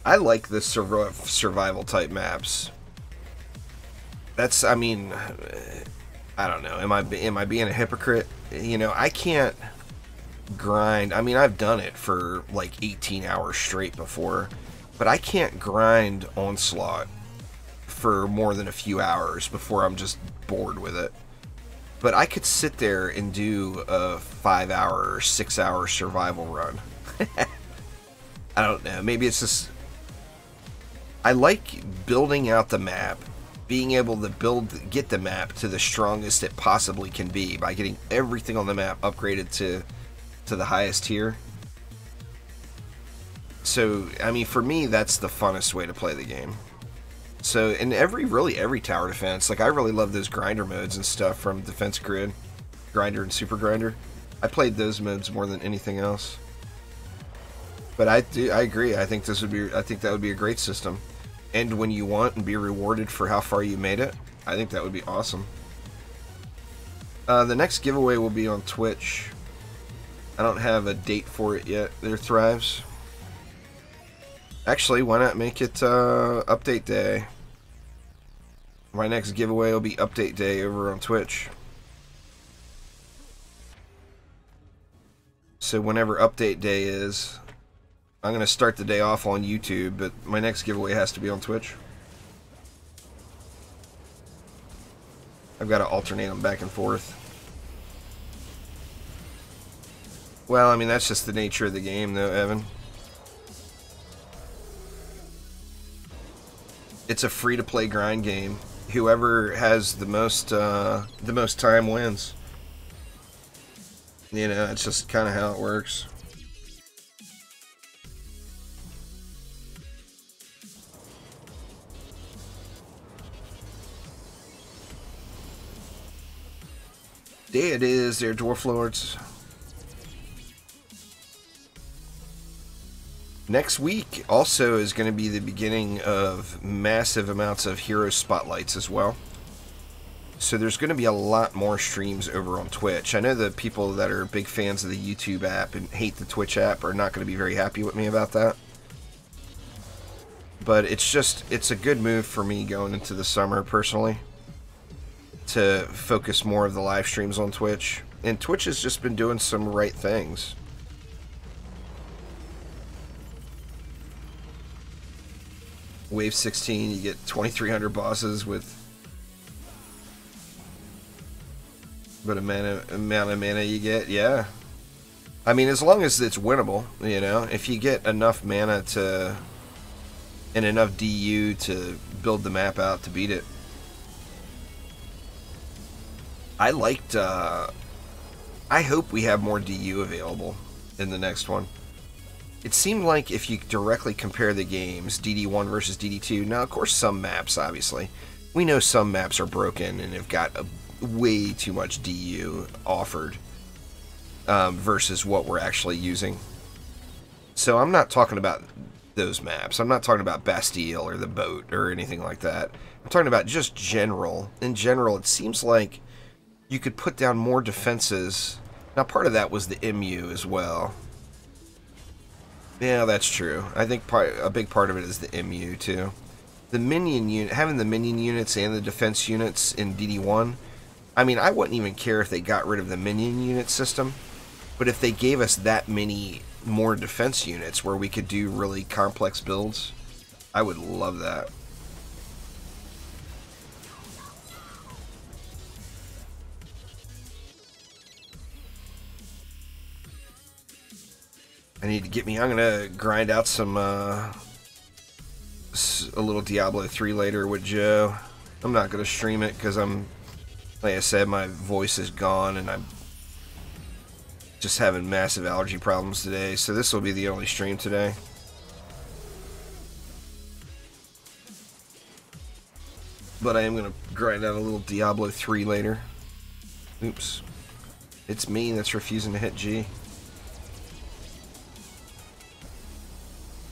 I like the survival type maps. That's, I mean, I don't know. Am I being a hypocrite? You know, I can't grind. I mean, I've done it for like 18 hours straight before, but I can't grind Onslaught for more than a few hours before I'm just bored with it. But I could sit there and do a 5-hour or 6-hour survival run. I don't know. Maybe it's just, I like building out the map. Being able to get the map to the strongest it possibly can be by getting everything on the map upgraded to the highest tier. So, I mean, for me, that's the funnest way to play the game. So, in really every tower defense, like, I really love those grinder modes and stuff from Defense Grid, Grinder and Super Grinder. I played those modes more than anything else. But I agree. I think that would be a great system. End when you want and be rewarded for how far you made it. I think that would be awesome. The next giveaway will be on Twitch. I don't have a date for it yet. There, Thrives. Actually, why not make it update day? My next giveaway will be update day over on Twitch. So whenever update day is, I'm going to start the day off on YouTube, but my next giveaway has to be on Twitch. I've got to alternate them back and forth. Well, I mean, that's just the nature of the game, though, Evan. It's a free-to-play grind game. Whoever has the most time wins. You know, it's just kind of how it works. There it is, there, Dwarf Lords. Next week also is going to be the beginning of massive amounts of hero spotlights as well. So there's going to be a lot more streams over on Twitch. I know the people that are big fans of the YouTube app and hate the Twitch app are not going to be very happy with me about that. But it's a good move for me going into the summer personally, to focus more of the live streams on Twitch. And Twitch has just been doing some right things. Wave 16, you get 2,300 bosses with what amount of mana you get. Yeah, I mean, as long as it's winnable, you know, if you get enough mana to and enough DU to build the map out to beat it. I hope we have more DU available in the next one. It seemed like if you directly compare the games, DD1 versus DD2, now of course some maps, obviously, we know some maps are broken and have got way too much DU offered versus what we're actually using. So I'm not talking about those maps. I'm not talking about Bastille or the boat or anything like that. I'm talking about just general. In general, it seems like you could put down more defenses. Now part of that was the MU as well. Yeah, that's true. I think a big part of it is the MU too. The minion unit, having the minion units and the defense units in DD1, I mean, I wouldn't even care if they got rid of the minion unit system, but if they gave us that many more defense units where we could do really complex builds, I would love that. I need to get me, I'm gonna grind out some a little Diablo 3 later with Joe. I'm not gonna stream it because like I said, my voice is gone and I'm just having massive allergy problems today, so this will be the only stream today. But I am gonna grind out a little Diablo 3 later. Oops. It's me that's refusing to hit G.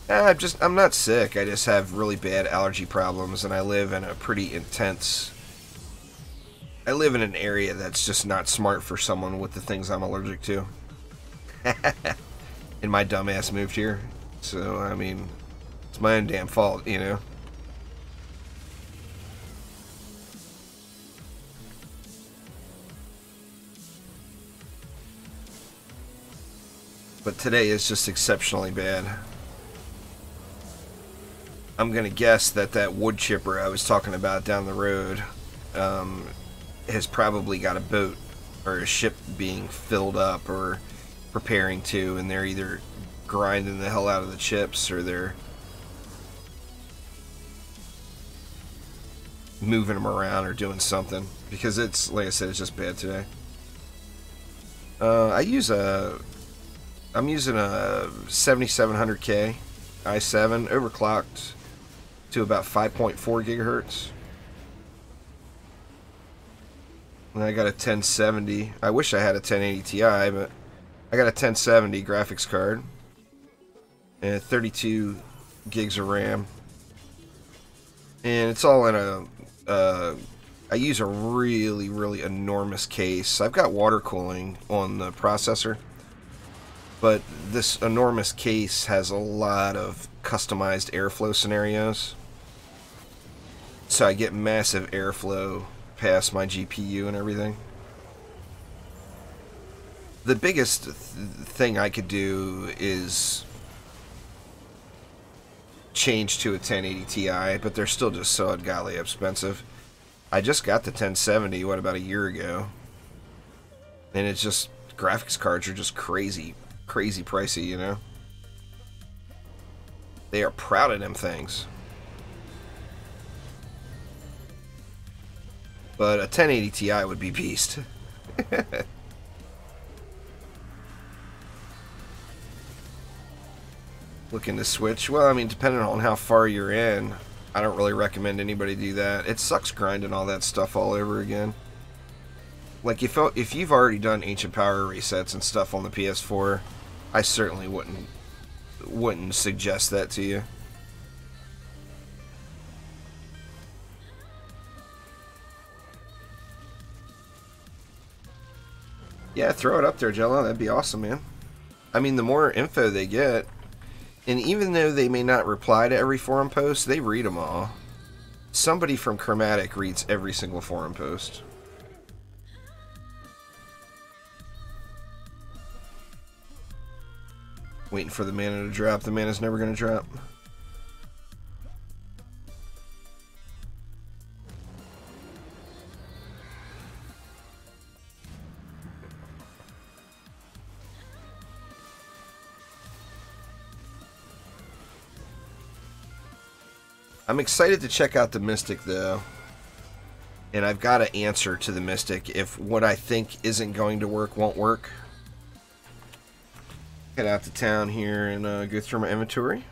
I'm not sick, I just have really bad allergy problems, and I live in a pretty intense... I live in an area that's just not smart for someone with the things I'm allergic to. And my dumbass moved here, so, I mean, it's my own damn fault, you know? But today is just exceptionally bad. I'm gonna guess that wood chipper I was talking about down the road has probably got a boat or a ship being filled up or preparing to, and they're either grinding the hell out of the chips or they're moving them around or doing something, because it's, like I said, it's just bad today. I'm using a 7700K i7 overclocked to about 5.4 gigahertz. And I got a 1070. I wish I had a 1080 Ti, but I got a 1070 graphics card and 32 gigs of RAM, and it's all in a I use a really enormous case. I've got water cooling on the processor, but this enormous case has a lot of customized airflow scenarios, so I get massive airflow past my GPU and everything. The biggest thing I could do is change to a 1080 Ti, but they're still just so ungodly expensive. I just got the 1070, what, about a year ago, and it's just, graphics cards are just crazy pricey, you know? They are proud of them things. But a 1080 Ti would be beast. Looking to switch? Well, I mean, depending on how far you're in, I don't really recommend anybody do that. It sucks grinding all that stuff all over again. Like, if you've already done Ancient Power resets and stuff on the PS4, I certainly wouldn't suggest that to you. Yeah, throw it up there, Jello. That'd be awesome, man. I mean, the more info they get, and even though they may not reply to every forum post, they read them all. Somebody from Chromatic reads every single forum post. Waiting for the mana to drop. The mana's never going to drop. I'm excited to check out the Mystic, though. And I've got to answer to the Mystic if what I think isn't going to work won't work. Head out to town here and go through my inventory.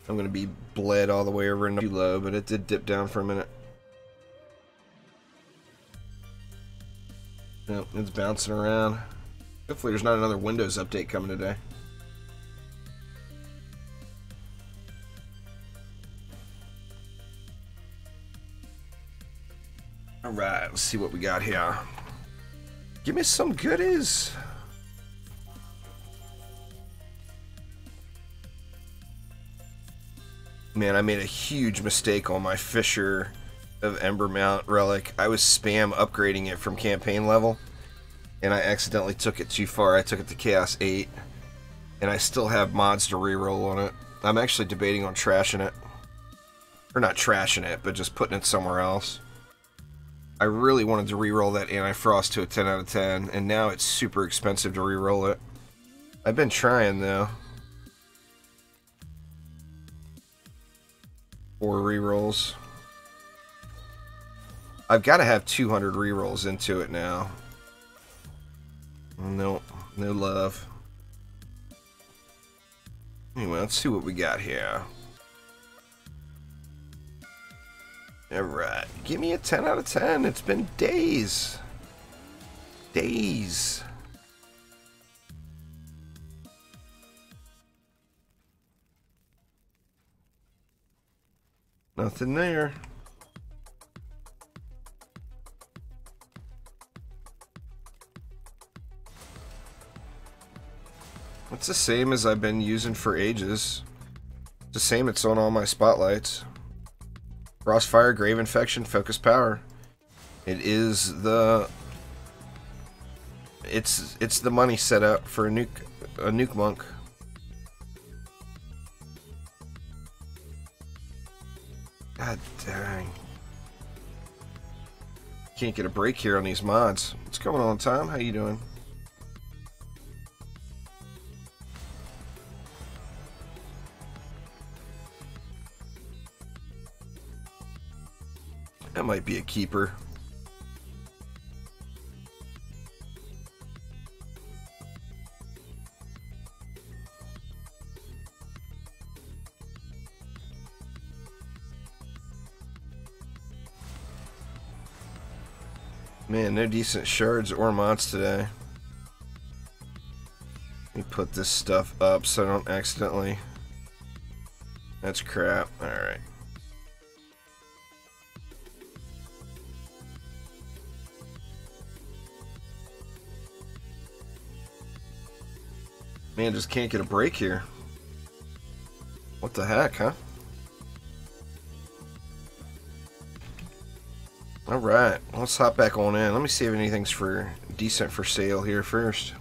I'm going to be bled all the way over into low, but it did dip down for a minute. Nope, it's bouncing around. Hopefully there's not another Windows update coming today. Alright, let's see what we got here. Give me some goodies. Man, I made a huge mistake on my Fisher of Ember Mount Relic. I was spam upgrading it from campaign level, and I accidentally took it too far. I took it to Chaos 8, and I still have mods to reroll on it. I'm actually debating on trashing it. Or not trashing it, but just putting it somewhere else. I really wanted to reroll that Anti-Frost to a 10 out of 10, and now it's super expensive to reroll it. I've been trying, though. 4 rerolls. I've got to have 200 rerolls into it now. Nope, no love. Anyway, let's see what we got here. Alright, give me a 10 out of 10. It's been days. Days. Nothing there. It's the same as I've been using for ages. It's the same it's on all my spotlights. Crossfire, Grave Infection, Focus Power. It is the... It's the money setup for a nuke monk. God dang. Can't get a break here on these mods. What's going on, Tom? How you doing? That might be a keeper. Man, no decent shards or mods today. put this stuff up so I don't accidentally... That's crap. Alright. Man, just can't get a break here. What the heck, huh? Alright, let's hop back on in. Let me see if anything's decent for sale here first.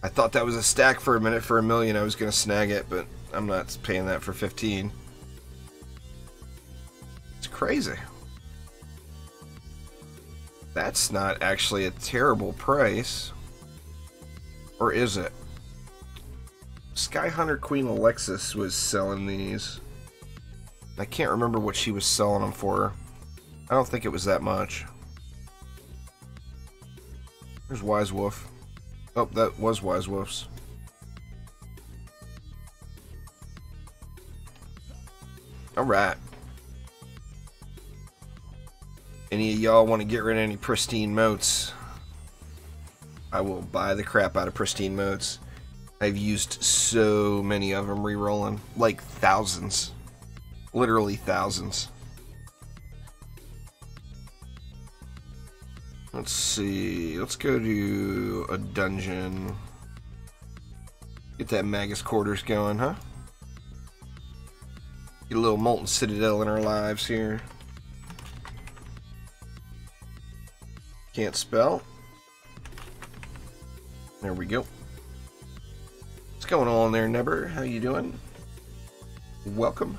I thought that was a stack for a minute for $1 million. I was going to snag it, but I'm not paying that for 15. It's crazy. That's not actually a terrible price. Or is it? Sky Hunter Queen Alexis was selling these. I can't remember what she was selling them for. I don't think it was that much. There's Wise Wolf. Oh, that was Wise Wolf's. Alright. Any of y'all want to get rid of any pristine motes? I will buy the crap out of pristine motes. I've used so many of them rerolling. Like thousands. Literally thousands. Let's see. Let's go to a dungeon. Get that Magus Quarters going, huh? Get a little Molten Citadel in our lives here. Can't spell. There we go. What's going on there, Nebber? How you doing? Welcome.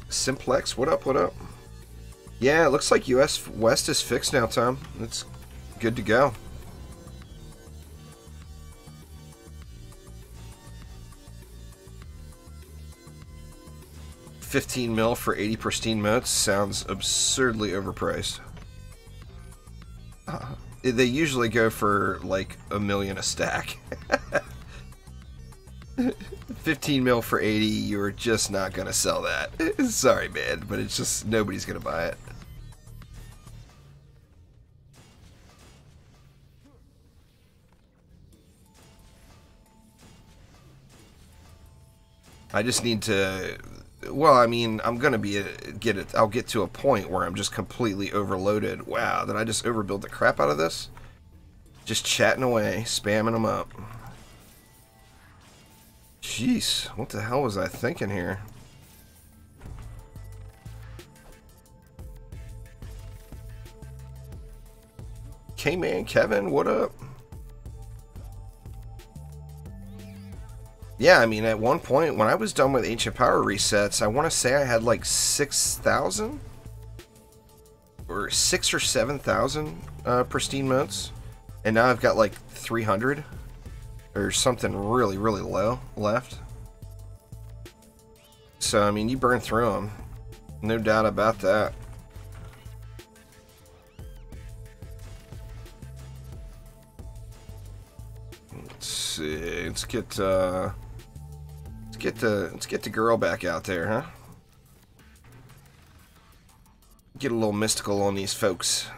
Simplex, what up, what up? Yeah, it looks like US West is fixed now, Tom. It's good to go. $15 mil for 80 pristine motes sounds absurdly overpriced. They usually go for like $1 million a stack. 15 mil for 80, you're just not gonna sell that. Sorry, man, but it's just nobody's gonna buy it. I just need to. Well, I mean, I'm gonna I'll get to a point where I'm just completely overloaded. Wow, did I just overbuild the crap out of this? Just chatting away, spamming them up. Jeez, what the hell was I thinking here? K-Man Kevin, what up? Yeah, I mean, at one point, when I was done with Ancient Power resets, I want to say I had like 6,000? Or 6,000 or 7,000 pristine motes. And now I've got like 300. Or something really, really low left. So, I mean, you burn through them. No doubt about that. Let's see. Let's get the girl back out there, huh? Get a little mystical on these folks.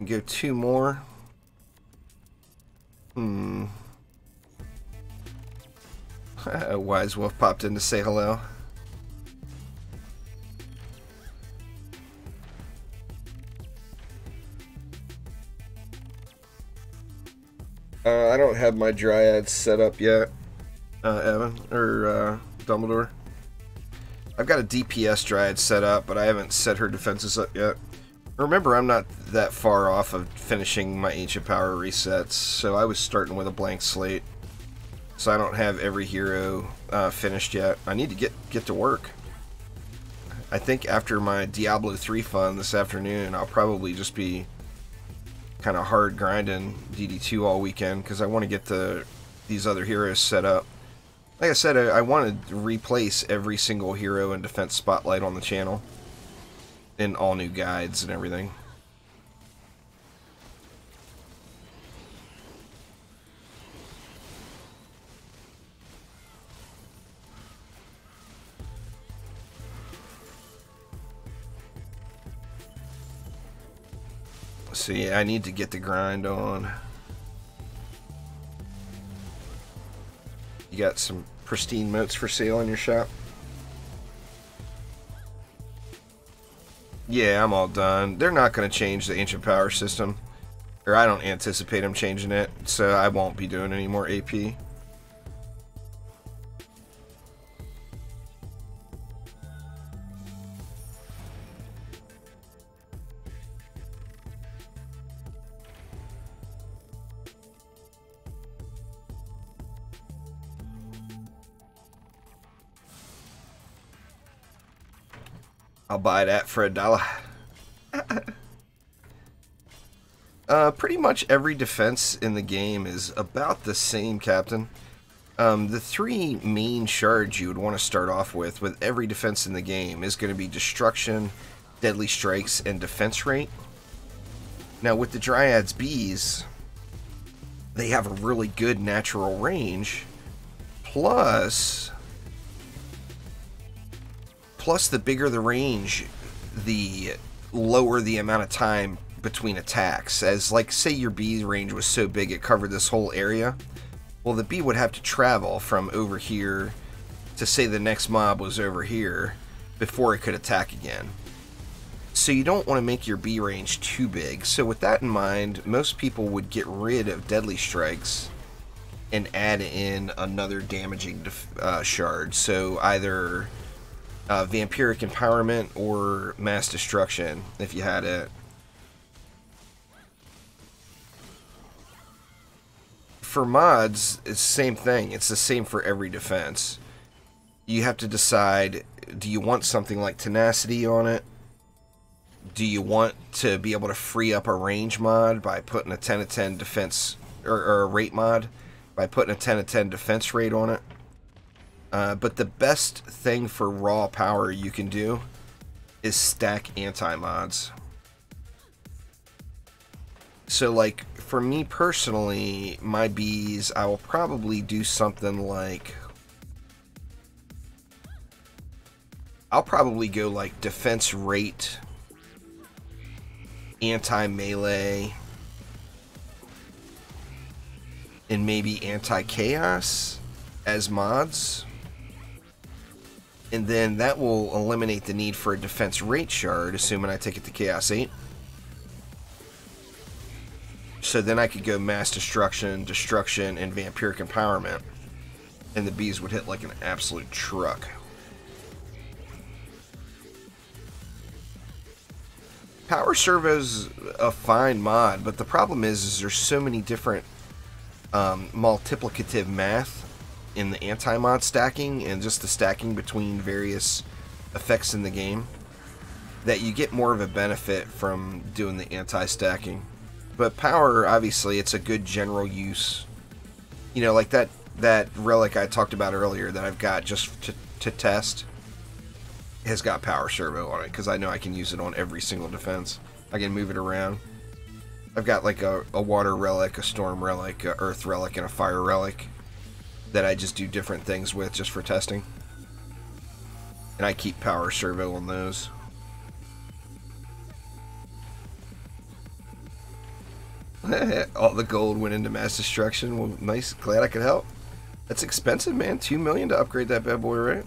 Go 2 more. Wise Wolf popped in to say hello. I don't have my Dryad set up yet, Evan, or Dumbledore. I've got a DPS Dryad set up, but I haven't set her defenses up yet. Remember, I'm not that far off of finishing my Ancient Power resets, so I was starting with a blank slate. So I don't have every hero finished yet. I need to get to work. I think after my Diablo 3 fun this afternoon, I'll probably just be kind of hard grinding DD2 all weekend, because I want to get these other heroes set up. Like I said, I wanted to replace every single hero and defense spotlight on the channel. And all new guides and everything. So yeah, I need to get the grind on. You got some pristine motes for sale in your shop? Yeah, I'm all done. They're not going to change the ancient power system. Or I don't anticipate them changing it, so I won't be doing any more AP. I'll buy that for $1. Pretty much every defense in the game is about the same, Captain. The three main shards you would want to start off with every defense in the game is going to be Destruction, Deadly Strikes, and Defense Rate. Now with the Dryad's Bees, they have a really good natural range, plus the bigger the range, the lower the amount of time between attacks. As, like, say your bee range was so big it covered this whole area, well, the bee would have to travel from over here to, say, the next mob was over here before it could attack again. So you don't want to make your bee range too big. So with that in mind, most people would get rid of Deadly Strikes and add in another damaging shard. So either Vampiric Empowerment or Mass Destruction, if you had it. For mods, it's the same thing. It's the same for every defense. You have to decide, do you want something like Tenacity on it? Do you want to be able to free up a range mod by putting a 10/10 defense, or a rate mod by putting a 10/10 defense rate on it? But the best thing for raw power you can do is stack anti-mods. So, like, for me personally, my bees, I will probably do something like... I'll probably go, like, defense rate, anti-melee, and maybe anti-chaos as mods. And then that will eliminate the need for a defense rate shard, assuming I take it to Chaos 8. So then I could go Mass Destruction, Destruction, and Vampiric Empowerment. And the bees would hit like an absolute truck. Power Servo's a fine mod, but the problem is there's so many different multiplicative math in the anti-mod stacking and just the stacking between various effects in the game that you get more of a benefit from doing the anti-stacking. But power, obviously, it's a good general use. You know, like that relic I talked about earlier that I've got just to test has got Power Servo on it, because I know I can use it on every single defense. I can move it around. I've got like a water relic, a storm relic, a earth relic, and a fire relic that I just do different things with just for testing. And I keep Power Servo on those. All the gold went into Mass Destruction. Well, nice. Glad I could help. That's expensive, man. $2 million to upgrade that bad boy, right?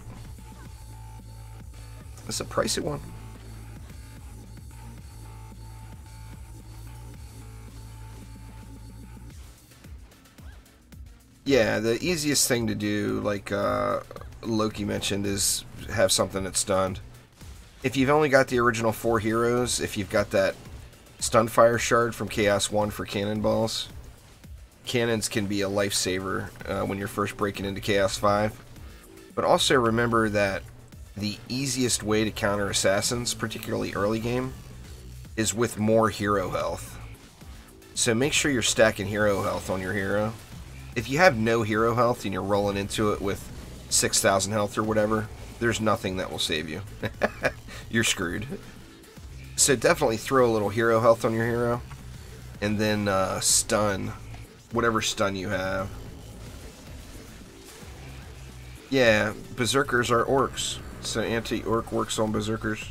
That's a pricey one. Yeah, the easiest thing to do, like Loki mentioned, is have something that's stunned. If you've only got the original 4 heroes, if you've got that Stunfire shard from Chaos 1 for cannonballs, cannons can be a lifesaver when you're first breaking into Chaos 5. But also remember that the easiest way to counter assassins, particularly early game, is with more hero health. So make sure you're stacking hero health on your hero. If you have no hero health and you're rolling into it with 6,000 health or whatever, there's nothing that will save you. You're screwed. So definitely throw a little hero health on your hero, and then stun, whatever stun you have. Yeah, berserkers are orcs, so anti-orc works on berserkers.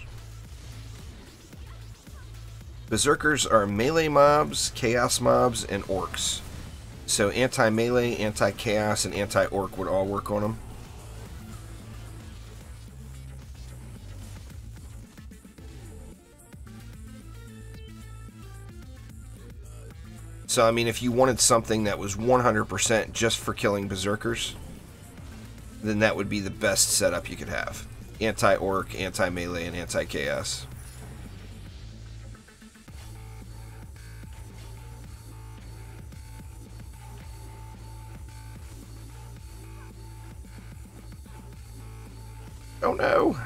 Berserkers are melee mobs, chaos mobs, and orcs. So anti-melee, anti-chaos, and anti-orc would all work on them. So, I mean, if you wanted something that was 100% just for killing berserkers, then that would be the best setup you could have. Anti-orc, anti-melee, and anti-chaos. Oh no!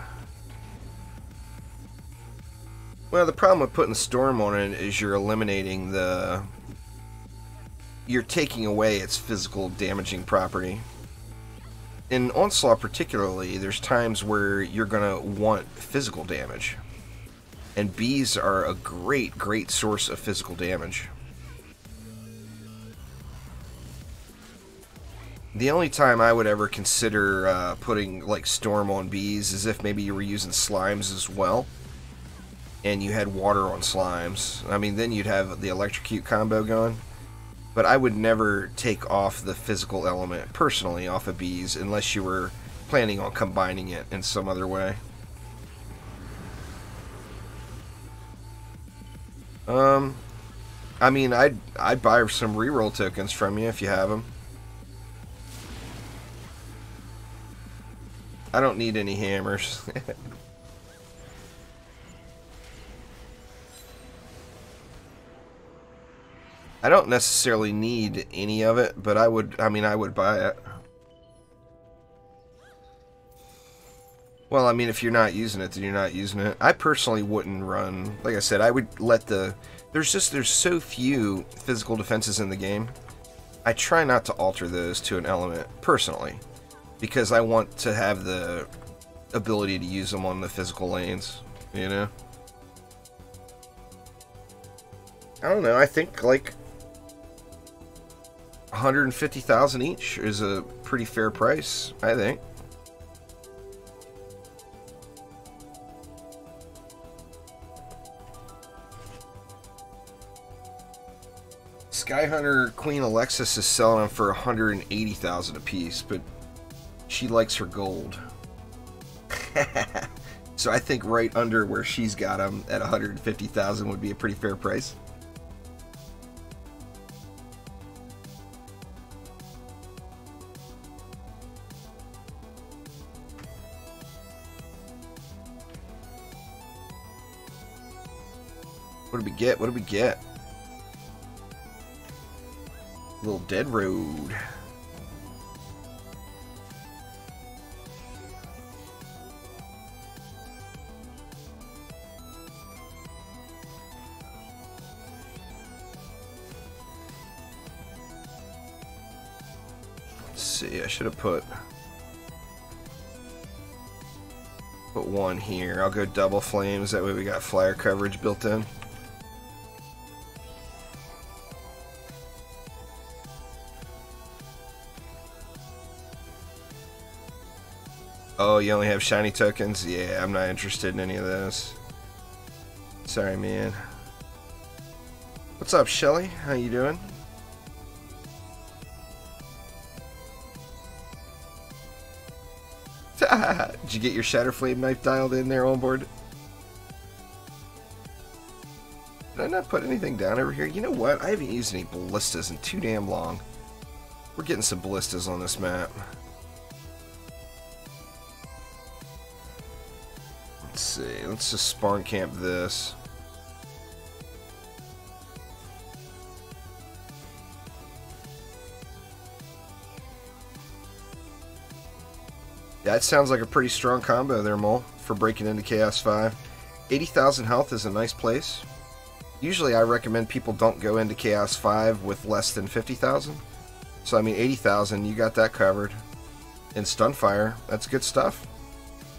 Well, the problem with putting Storm on it is you're eliminating the... You're taking away its physical damaging property. In Onslaught particularly, there's times where you're going to want physical damage. And bees are a great source of physical damage. The only time I would ever consider putting like Storm on bees is if maybe you were using slimes as well, and you had water on slimes. I mean, then you'd have the electrocute combo going. But I would never take off the physical element, personally, off of bees, unless you were planning on combining it in some other way. I mean, I'd buy some reroll tokens from you if you have them. I don't need any hammers. I don't necessarily need any of it, but I would buy it. Well, I mean, if you're not using it, then you're not using it. I personally wouldn't run, like I said, I would let the, there's so few physical defenses in the game. I try not to alter those to an element, personally, because I want to have the ability to use them on the physical lanes, you know? I don't know, I think, like, 150,000 each is a pretty fair price, I think. Skyhunter Queen Alexis is selling them for 180,000 a piece, but she likes her gold. So I think right under where she's got them at 150,000 would be a pretty fair price. What do we get? What do we get? Little dead road. Let's see, I should have put one here. I'll go double flames, that way we got flyer coverage built in. Oh, you only have shiny tokens? Yeah, I'm not interested in any of those. Sorry, man. What's up, Shelly? How you doing? Did you get your Shatterflame knife dialed in there on board? Did I not put anything down over here? You know what? I haven't used any ballistas in too damn long. We're getting some ballistas on this map. Let's see, let's just spawn camp this. Yeah, it sounds like a pretty strong combo there, Mole, for breaking into Chaos 5. 80,000 health is a nice place. Usually I recommend people don't go into Chaos 5 with less than 50,000. So I mean 80,000, you got that covered. and Stunfire. That's good stuff.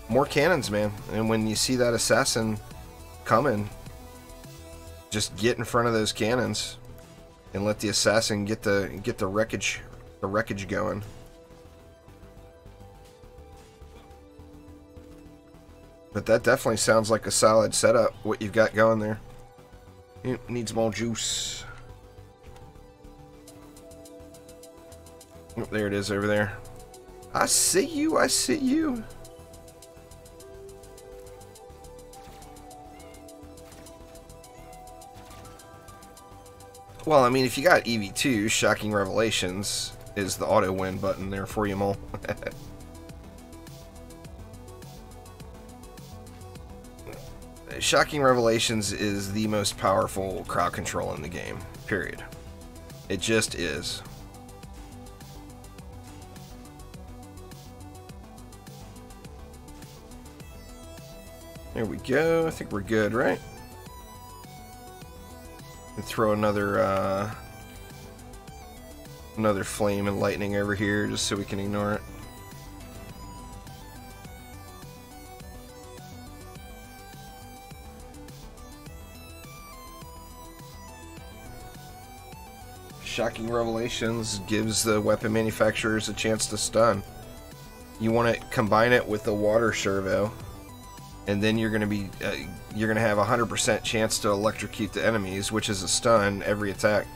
More cannons, man. And when you see that assassin coming, just get in front of those cannons and let the assassin get the wreckage going. But that definitely sounds like a solid setup, what you've got going there. It needs more juice. Oh, there it is over there. I see you, I see you. Well, I mean, if you got EV2, Shocking Revelations is the auto win button there for you, Mole. Shocking Revelations is the most powerful crowd control in the game, period. It just is. There we go. I think we're good, right? And throw another flame and lightning over here just so we can ignore it. Shocking Revelations gives the weapon manufacturers a chance to stun. You want to combine it with the water servo, and then you're going to have a 100% chance to electrocute the enemies, which is a stun every attack.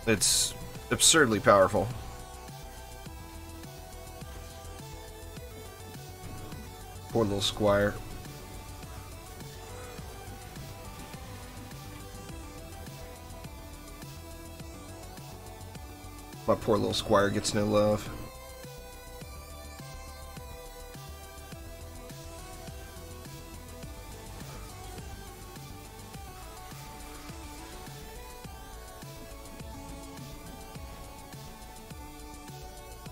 It's absurdly powerful. Poor little squire. My poor little squire gets no love.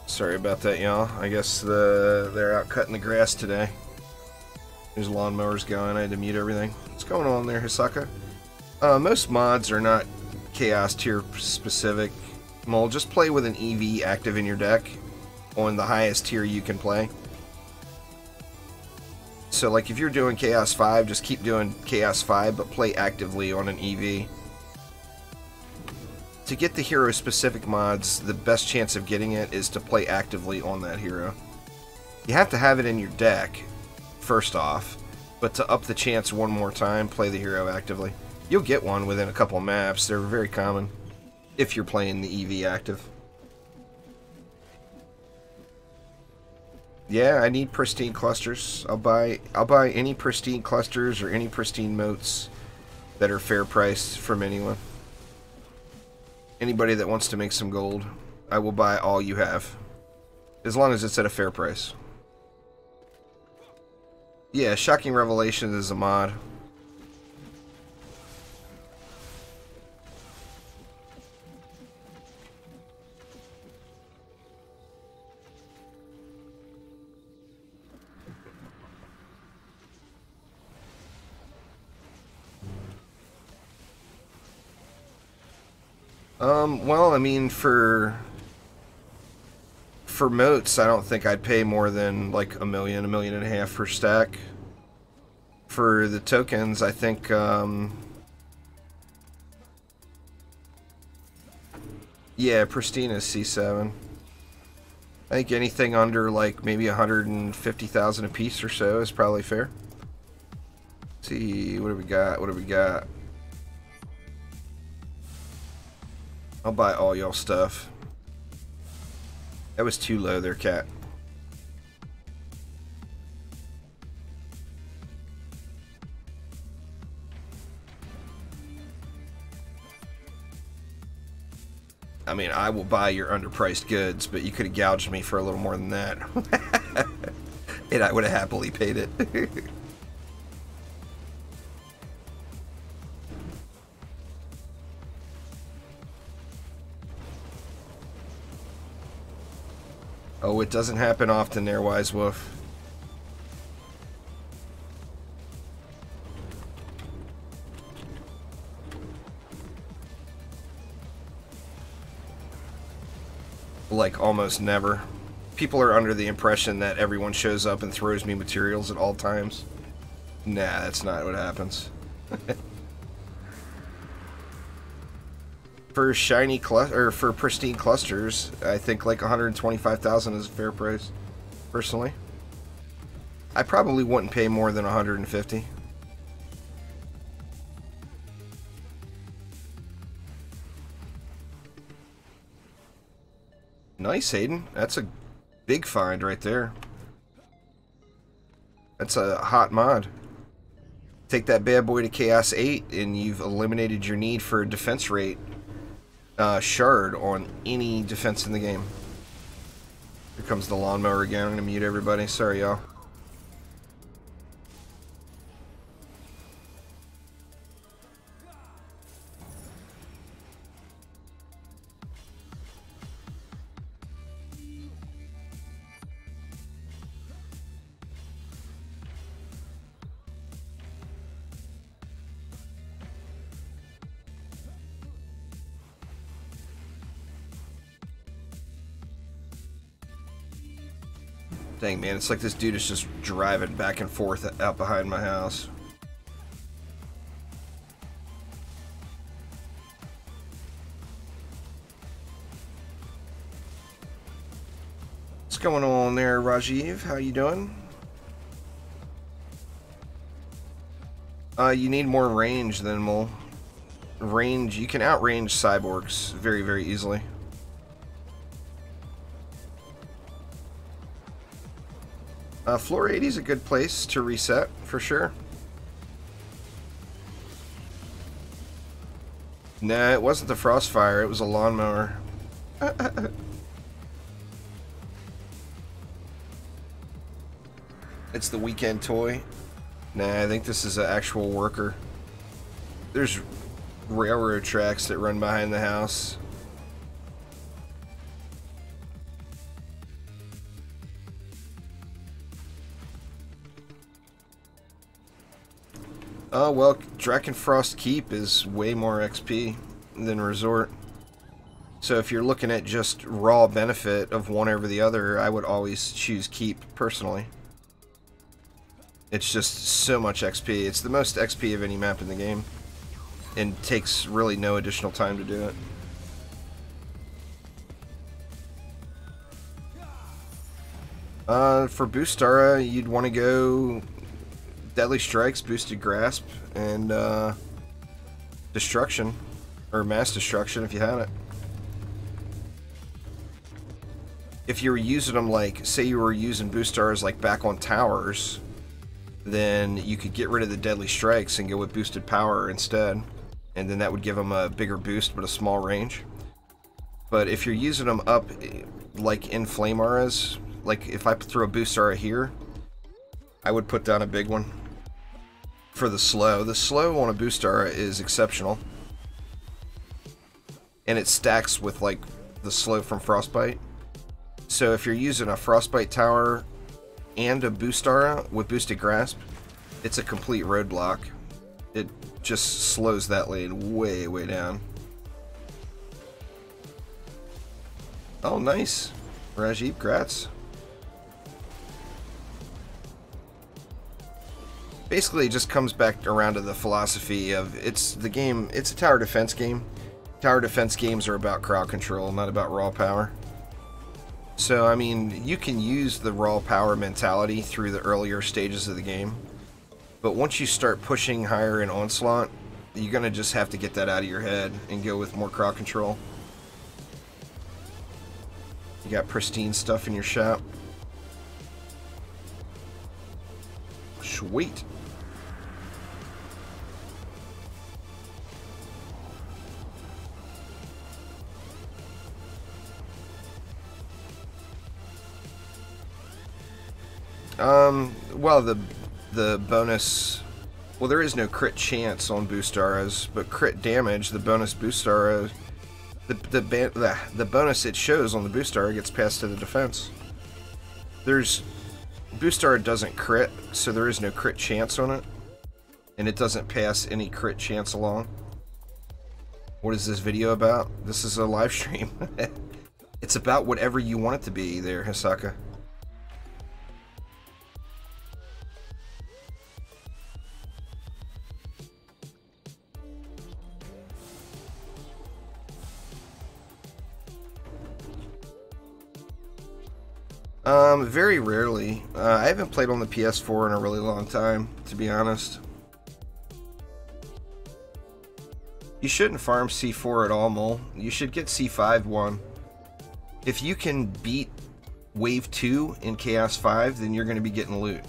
Sorry about that, y'all. I guess they're out cutting the grass today. There's lawnmowers going. I had to mute everything. What's going on there, Hisaka? Most mods are not Chaos tier specific. Mole, just play with an EV active in your deck on the highest tier you can play. So, like, if you're doing Chaos 5, just keep doing Chaos 5, but play actively on an EV. To get the hero-specific mods, the best chance of getting it is to play actively on that hero. You have to have it in your deck, first off, but to up the chance one more time, play the hero actively. You'll get one within a couple maps. They're very common if you're playing the EV active. Yeah, I need pristine clusters. I'll buy any pristine clusters or any pristine moats that are fair priced from anyone. Anybody that wants to make some gold, I will buy all you have, as long as it's at a fair price. Yeah, Shocking Revelations is a mod. Well, I mean, for moats, I don't think I'd pay more than like $1 million, $1.5 million per stack. For the tokens, I think, yeah, Pristine is C7. I think anything under like maybe 150,000 a piece or so is probably fair. Let's see, what do we got? What do we got? I'll buy all y'all stuff. That was too low there, cat. I mean, I will buy your underpriced goods, but you could have gouged me for a little more than that. And I would have happily paid it. Oh, it doesn't happen often there, Wise Wolf. Like, almost never. People are under the impression that everyone shows up and throws me materials at all times. Nah, that's not what happens. For shiny for pristine clusters, I think like 125,000 is a fair price, personally. I probably wouldn't pay more than 150. Nice, Hayden. That's a big find right there. That's a hot mod. Take that bad boy to Chaos 8 and you've eliminated your need for a defense rate shard on any defense in the game. Here comes the lawnmower again. I'm going to mute everybody. Sorry, y'all. Dang, man, it's like this dude is just driving back and forth out behind my house. What's going on there, Rajiv? How you doing? You need more range than Mole. Range, you can outrange cyborgs very, very easily. Floor 80 is a good place to reset, for sure. Nah, it wasn't the Frostfire, it was a lawnmower. It's the weekend toy. Nah, I think this is an actual worker. There's railroad tracks that run behind the house. Oh, well, Drakenfrost Keep is way more XP than Resort. So if you're looking at just raw benefit of one over the other, I would always choose Keep, personally. It's just so much XP. It's the most XP of any map in the game. And takes really no additional time to do it. For Boostara, you'd want to go Deadly Strikes, Boosted Grasp, and Destruction, or Mass Destruction if you had it. If you were using them like, say you were using Boostaras like back on towers, then you could get rid of the Deadly Strikes and go with Boosted Power instead, and then that would give them a bigger boost but a small range. But if you're using them up like in Flame Auras, like if I throw a Boostara here, I would put down a big one. For the slow on a Boostara is exceptional, and it stacks with like the slow from Frostbite. So if you're using a Frostbite tower and a Boostara with Boosted Grasp, it's a complete roadblock. It just slows that lane way, way down. Oh, nice, Rajiv, grats. Basically, it just comes back around to the philosophy of it's a tower defense game. Tower defense games are about crowd control, not about raw power. So, I mean, you can use the raw power mentality through the earlier stages of the game, but once you start pushing higher in Onslaught, you're gonna just have to get that out of your head and go with more crowd control. You got pristine stuff in your shop. Sweet. Well, the bonus, well, there is no crit chance on Boostaras, but crit damage, the bonus Boostara, the bonus it shows on the Boostara gets passed to the defense. Boostara doesn't crit, so there is no crit chance on it, and it doesn't pass any crit chance along. What is this video about? This is a live stream. It's about whatever you want it to be there, Hisaka. Very rarely. I haven't played on the PS4 in a really long time, to be honest. You shouldn't farm C4 at all, Mole. You should get C5 1. If you can beat Wave 2 in Chaos 5, then you're going to be getting loot.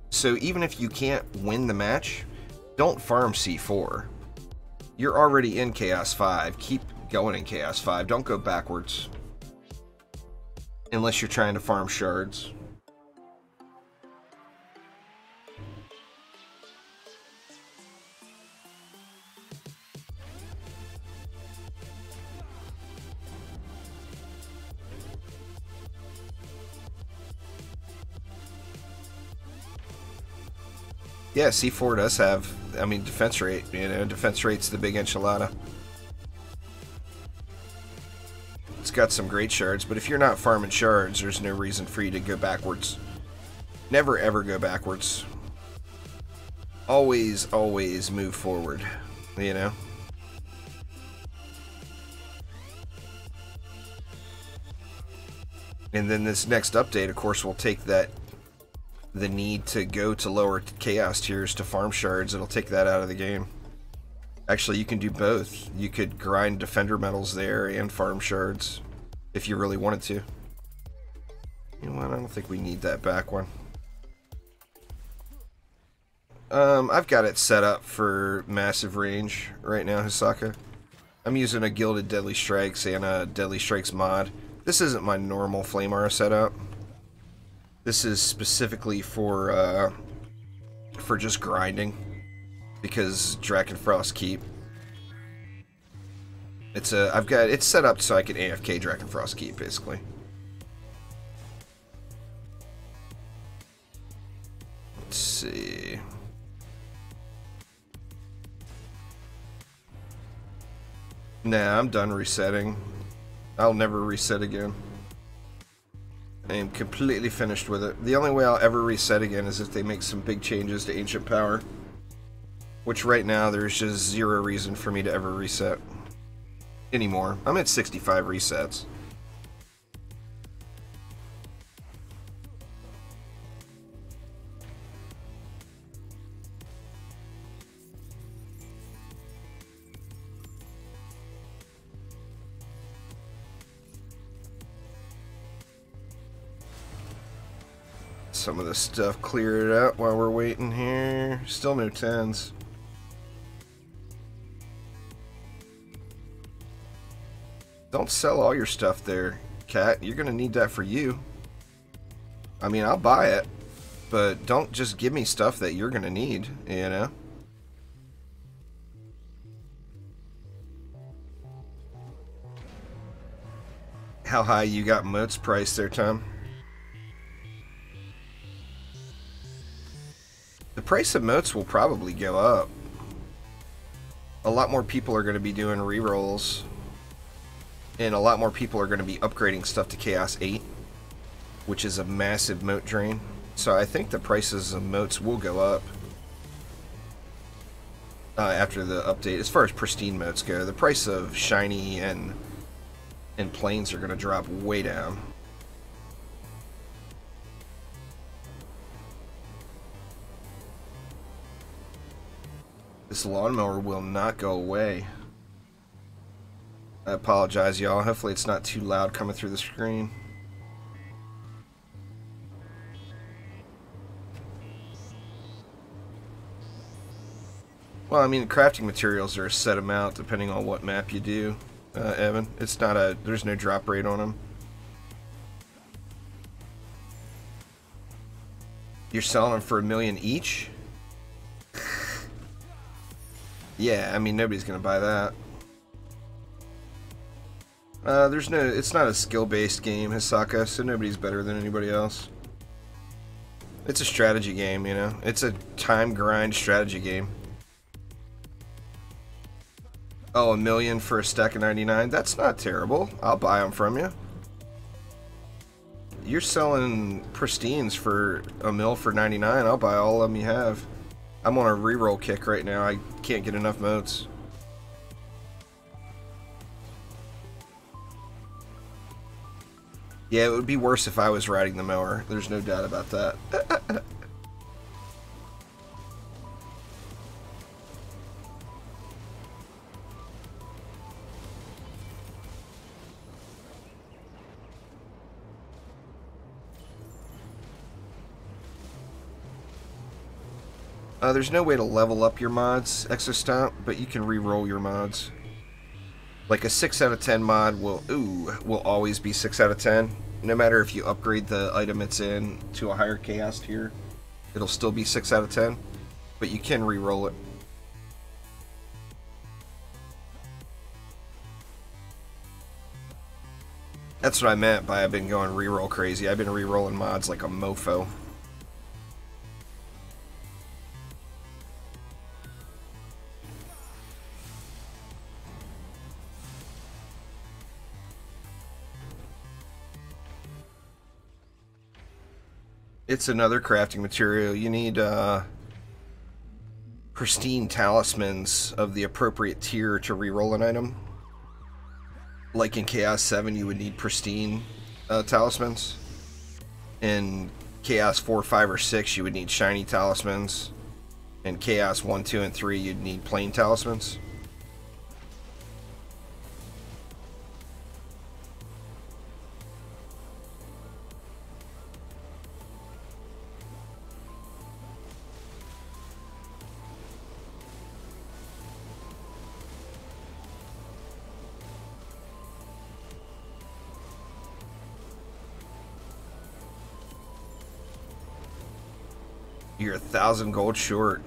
So even if you can't win the match, don't farm C4. You're already in Chaos 5. Keep going in Chaos 5. Don't go backwards. Unless you're trying to farm shards. Yeah, C4 does have, I mean, defense rate. You know, defense rate's the big enchilada. It's got some great shards, but if you're not farming shards, there's no reason for you to go backwards. Never ever go backwards. Always, always move forward, you know? And then this next update, of course, will take that, the need to go to lower chaos tiers to farm shards. It'll take that out of the game. Actually, you can do both. You could grind defender medals there and farm shards if you really wanted to. You know what? I don't think we need that back one. I've got it set up for massive range right now, Hisaka. I'm using a Gilded Deadly Strikes and a Deadly Strikes mod. This isn't my normal Flamar setup. This is specifically for just grinding, because Drakenfrost Keep. I've got it set up so I can AFK Drakenfrost Keep, basically. Let's see. Nah, I'm done resetting. I'll never reset again. I am completely finished with it. The only way I'll ever reset again is if they make some big changes to Ancient Power. Which right now, there's just zero reason for me to ever reset anymore. I'm at 65 resets. Some of this stuff cleared out while we're waiting here. Still no 10s. Don't sell all your stuff there, Cat. You're gonna need that for you. I mean, I'll buy it, but don't just give me stuff that you're gonna need, you know? How high you got Moat's price there, Tom? The price of moats will probably go up. A lot more people are going to be doing rerolls, and a lot more people are going to be upgrading stuff to Chaos 8, which is a massive moat drain. So I think the prices of moats will go up after the update. As far as pristine moats go, the price of shiny and plains are going to drop way down. This lawnmower will not go away. I apologize, y'all. Hopefully it's not too loud coming through the screen. Well, I mean, crafting materials are a set amount depending on what map you do, Evan. It's not a, there's no drop rate on them. You're selling them for $1 million each? Yeah, I mean, nobody's gonna buy that. There's no, it's not a skill-based game, Hisaka, so nobody's better than anybody else. It's a strategy game, you know? It's a time grind strategy game. Oh, 1,000,000 for a stack of 99? That's not terrible. I'll buy them from you. You're selling pristines for $1,000,000 for 99. I'll buy all of them you have. I'm on a reroll kick right now. I can't get enough motes. Yeah, it would be worse if I was riding the mower. There's no doubt about that. There's no way to level up your mods, Exostomp, but you can re-roll your mods. Like a 6 out of 10 mod will always be 6 out of 10. No matter if you upgrade the item it's in to a higher chaos tier, it'll still be 6 out of 10. But you can re-roll it. That's what I meant by I've been going re-roll crazy. I've been re-rolling mods like a mofo. It's another crafting material. You need pristine talismans of the appropriate tier to reroll an item. Like in Chaos 7, you would need pristine talismans. In Chaos 4, 5, or 6, you would need shiny talismans. In Chaos 1, 2, and 3, you'd need plain talismans. You're 1,000 gold short.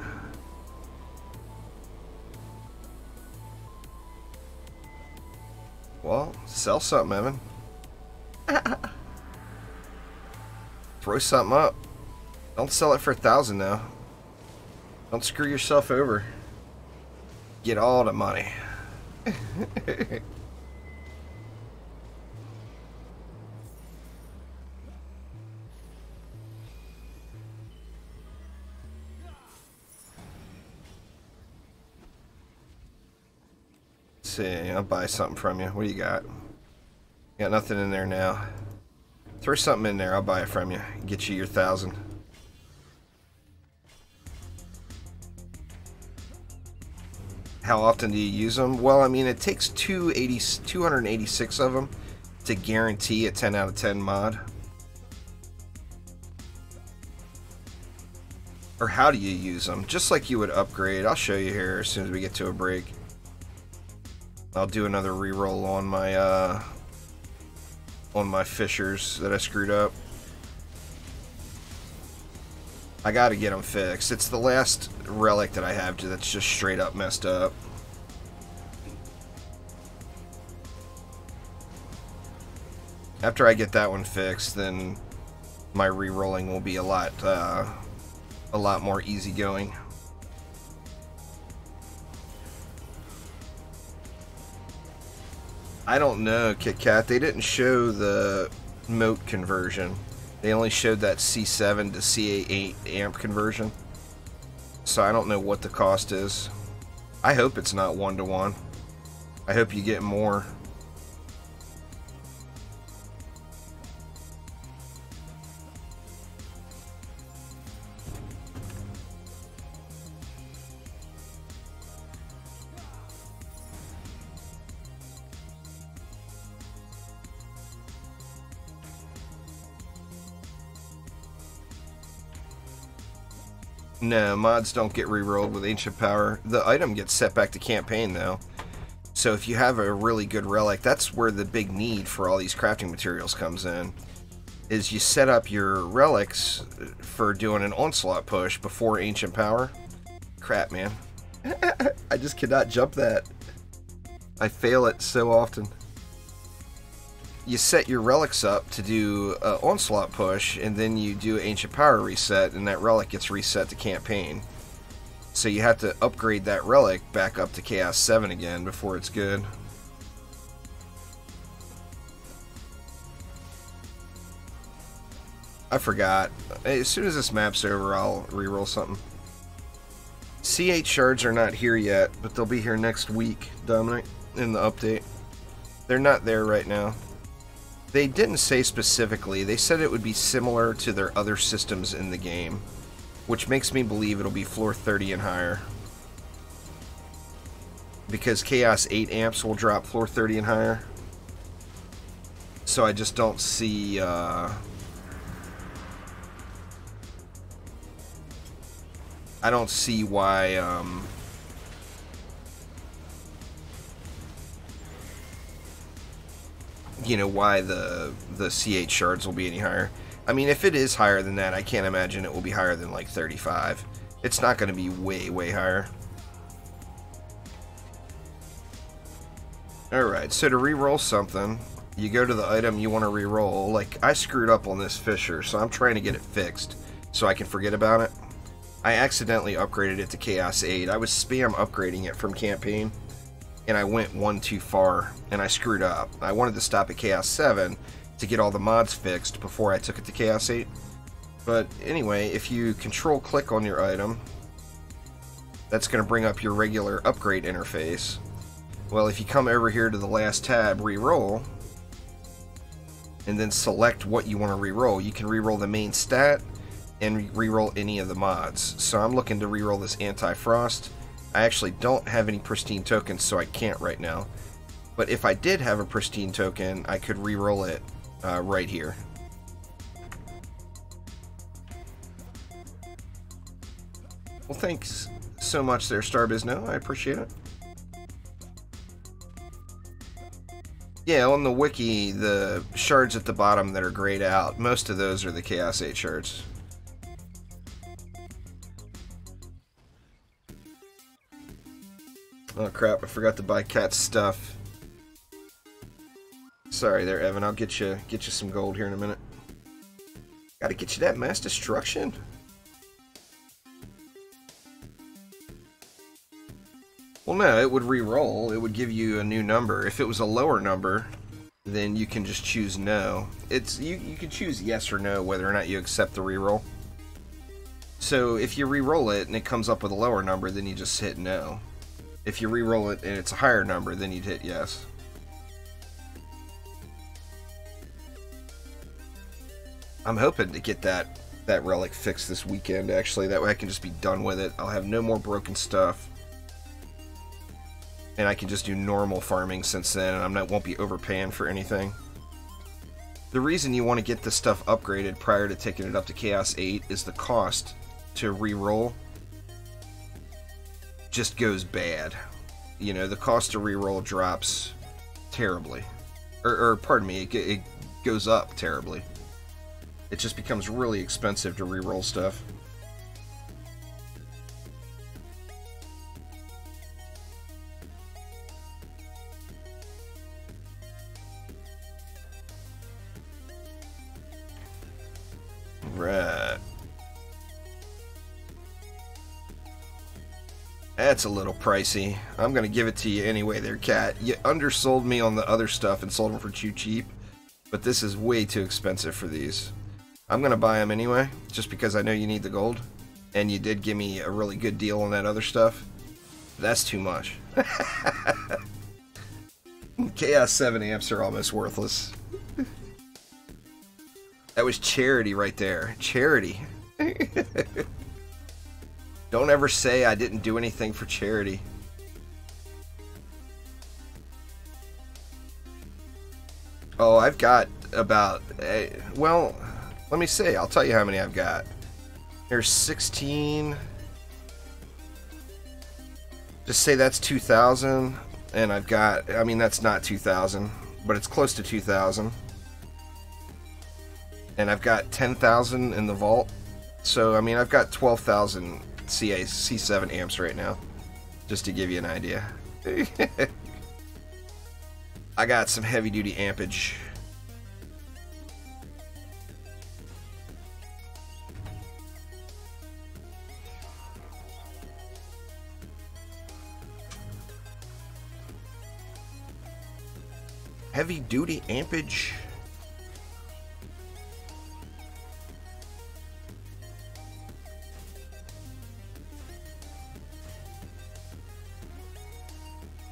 Well, sell something, Evan. Throw something up. Don't sell it for 1,000 now. Don't screw yourself over. Get all the money. See, I'll buy something from you. What do you got? Got nothing in there now. Throw something in there. I'll buy it from you. Get you your 1,000. How often do you use them? Well, I mean, it takes 286 of them to guarantee a 10 out of 10 mod. Or how do you use them? Just like you would upgrade. I'll show you here as soon as we get to a break. I'll do another reroll on my fishers that I screwed up. I gotta get them fixed. It's the last relic that I have that's just straight up messed up. After I get that one fixed, then my rerolling will be a lot more easygoing. I don't know, Kit Kat. They didn't show the mote conversion. They only showed that C7 to C8 amp conversion. So I don't know what the cost is. I hope it's not 1-to-1. I hope you get more. No, mods don't get rerolled with Ancient Power. The item gets set back to campaign, though. So if you have a really good relic, that's where the big need for all these crafting materials comes in. Is you set up your relics for doing an Onslaught push before Ancient Power. Crap, man. I just cannot jump that. I fail it so often. You set your relics up to do an Onslaught push, and then you do Ancient Power reset, and that relic gets reset to campaign. So you have to upgrade that relic back up to Chaos 7 again before it's good. I forgot. As soon as this map's over, I'll reroll something. C8 shards are not here yet, but they'll be here next week, Dominic, in the update. They're not there right now. They didn't say specifically. They said it would be similar to their other systems in the game, which makes me believe it'll be floor 30 and higher. Because Chaos 8 amps will drop floor 30 and higher. So I just don't see... I don't see why, you know, why the C8 shards will be any higher. I mean, if it is higher than that, I can't imagine it will be higher than like 35. It's not going to be way, way higher. Alright, so to reroll something, you go to the item you want to reroll. Like, I screwed up on this Fisher, so I'm trying to get it fixed so I can forget about it. I accidentally upgraded it to Chaos 8. I was spam upgrading it from campaign, and I went one too far, and I screwed up. I wanted to stop at Chaos 7 to get all the mods fixed before I took it to Chaos 8. But anyway, if you control-click on your item, that's going to bring up your regular upgrade interface. Well, if you come over here to the last tab, Reroll, and then select what you want to reroll, you can reroll the main stat, and reroll any of the mods. So I'm looking to reroll this Anti-Frost. I actually don't have any pristine tokens, so I can't right now. But if I did have a pristine token, I could reroll it right here. Well, thanks so much there, Starbizno. I appreciate it. Yeah, on the wiki, the shards at the bottom that are grayed out, most of those are the Chaos 8 shards. Oh crap, I forgot to buy Cat's stuff. Sorry there, Evan, I'll get you some gold here in a minute. Gotta get you that mass destruction. Well no, it would re-roll, it would give you a new number. If it was a lower number, then you can just choose no. You can choose yes or no whether or not you accept the re-roll. So if you re-roll it and it comes up with a lower number, then you just hit no. If you re-roll it and it's a higher number, then you'd hit yes. I'm hoping to get that relic fixed this weekend, actually. That way I can just be done with it. I'll have no more broken stuff. And I can just do normal farming since then, and I won't be overpaying for anything. The reason you want to get this stuff upgraded prior to taking it up to Chaos 8 is the cost to re-roll just goes bad. You know, the cost to reroll drops terribly. Or pardon me, it goes up terribly. It just becomes really expensive to reroll stuff. Right. That's a little pricey. I'm gonna give it to you anyway there, Cat. You undersold me on the other stuff and sold them for too cheap, but this is way too expensive for these. I'm gonna buy them anyway, just because I know you need the gold, and you did give me a really good deal on that other stuff. That's too much. Chaos 7 amps are almost worthless. That was charity right there. Charity. Don't ever say I didn't do anything for charity. Oh, I've got about... well, let me see. I'll tell you how many I've got. There's 16... Just say that's 2,000. And I've got... I mean, that's not 2,000. But it's close to 2,000. And I've got 10,000 in the vault. So, I mean, I've got 12,000... C7 amps right now, just to give you an idea. I got some heavy duty ampage. heavy duty ampage.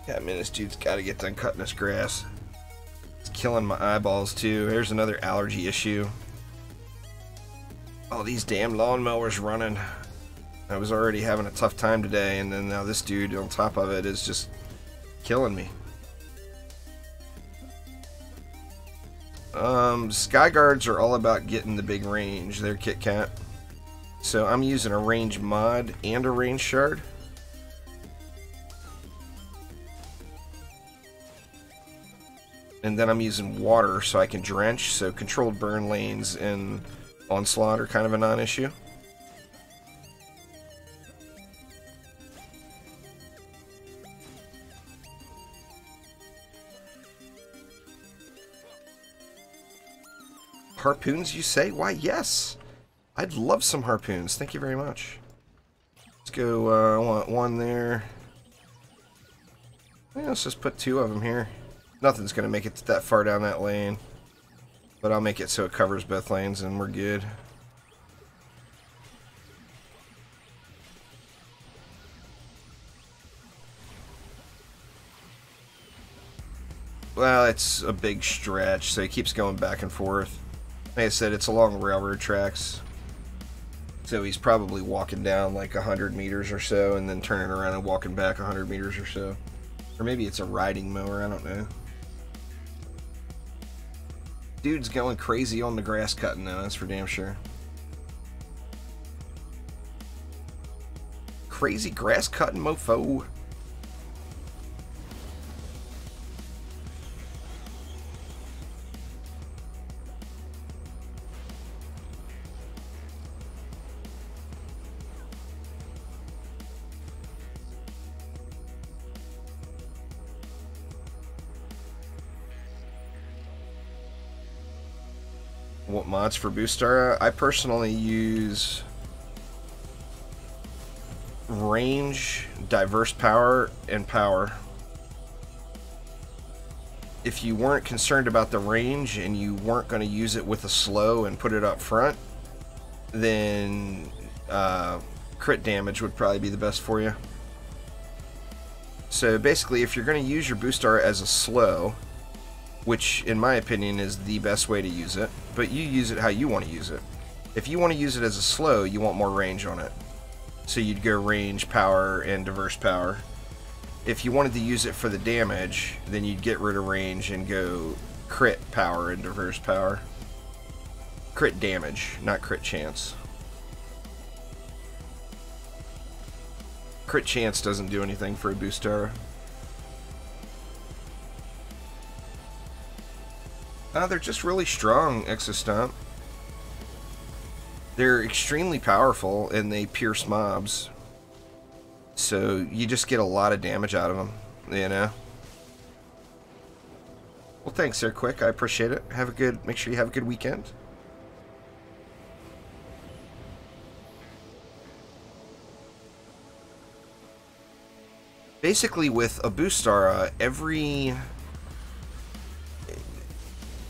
Yeah, I mean, this dude's got to get done cutting this grass. It's killing my eyeballs, too. Here's another allergy issue. All these damn lawnmowers running. I was already having a tough time today, and then now this dude on top of it is just killing me. Sky Guards are all about getting the big range. They're Kit Kat. So I'm using a range mod and a range shard. And then I'm using water so I can drench, so controlled burn lanes in Onslaught are kind of a non-issue. Harpoons, you say? Why, yes! I'd love some harpoons. Thank you very much. Let's go, I want one there. Yeah, let's just put 2 of them here. Nothing's going to make it that far down that lane. But I'll make it so it covers both lanes and we're good. Well, it's a big stretch, so he keeps going back and forth. Like I said, it's along railroad tracks. So he's probably walking down like 100 meters or so and then turning around and walking back 100 meters or so. Or maybe it's a riding mower, I don't know. Dude's going crazy on the grass cutting though, that's for damn sure. Crazy grass cutting mofo. What mods for Boostar? I personally use range, diverse power, and power. If you weren't concerned about the range and you weren't going to use it with a slow and put it up front, then crit damage would probably be the best for you. So basically, if you're going to use your Boostar as a slow, which in my opinion is the best way to use it, but you use it how you want to use it. If you want to use it as a slow, you want more range on it. So you'd go range, power, and diverse power. If you wanted to use it for the damage, then you'd get rid of range and go crit, power, and diverse power. Crit damage, not crit chance. Crit chance doesn't do anything for a Boostar. They're just really strong, Exostomp. They're extremely powerful and they pierce mobs. So you just get a lot of damage out of them, you know? Well, thanks there, Quick. I appreciate it. Make sure you have a good weekend. Basically, with a Boostar,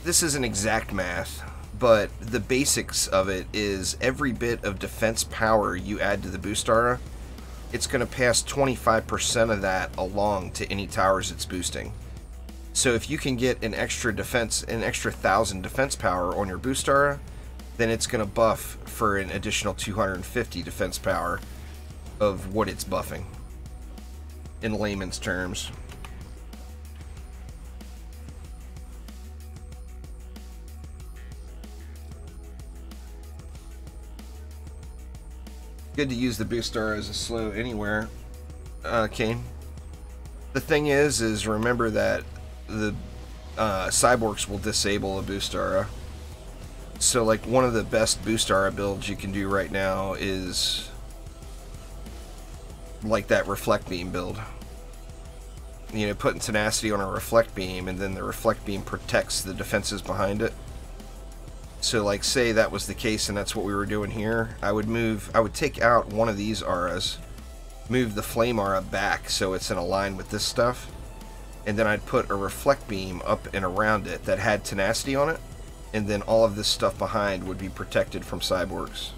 this isn't exact math, but the basics of it is every bit of defense power you add to the Boostar, it's going to pass 25% of that along to any towers it's boosting. So if you can get an extra 1,000 defense power on your Boostar, then it's going to buff for an additional 250 defense power of what it's buffing, in layman's terms. Good to use the Boostar as a slow anywhere, Kane. The thing is remember that the cyborgs will disable a Boostar. So like one of the best Boostar builds you can do right now is like that Reflect Beam build. You know, putting tenacity on a Reflect Beam and then the Reflect Beam protects the defenses behind it. So like say that was the case and that's what we were doing here, I would take out one of these auras, move the flame aura back so it's in a line with this stuff, and then I'd put a reflect beam up and around it that had tenacity on it, and then all of this stuff behind would be protected from cyborgs.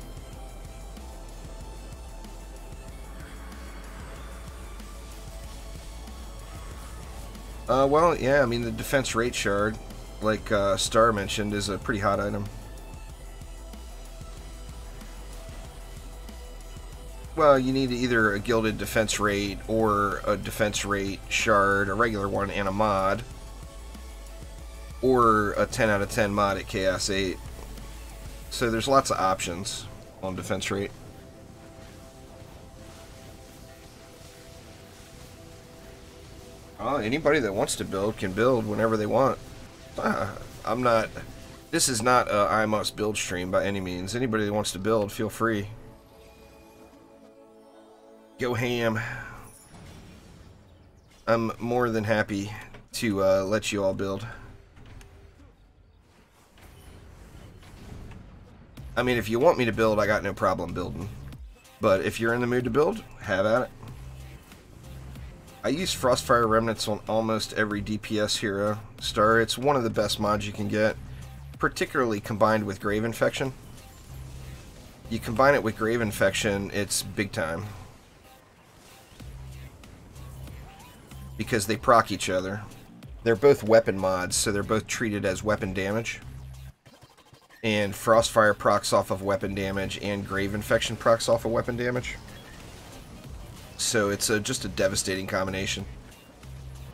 Well, yeah, I mean, the defense rate shard, like Star mentioned, is a pretty hot item. Well, you need either a gilded defense rate or a defense rate shard, a regular one, and a mod. Or a 10 out of 10 mod at Chaos 8. So there's lots of options on defense rate. Anybody that wants to build can build whenever they want. I'm not... This is not a I must build stream by any means. Anybody that wants to build, feel free. Go ham. I'm more than happy to let you all build. I mean, if you want me to build, I got no problem building. But if you're in the mood to build, have at it. I use Frostfire Remnants on almost every DPS hero star. It's one of the best mods you can get, particularly combined with Grave Infection. You combine it with Grave Infection, it's big time. Because they proc each other. They're both weapon mods, so they're both treated as weapon damage. And Frostfire procs off of weapon damage, and Grave Infection procs off of weapon damage. So it's just a devastating combination.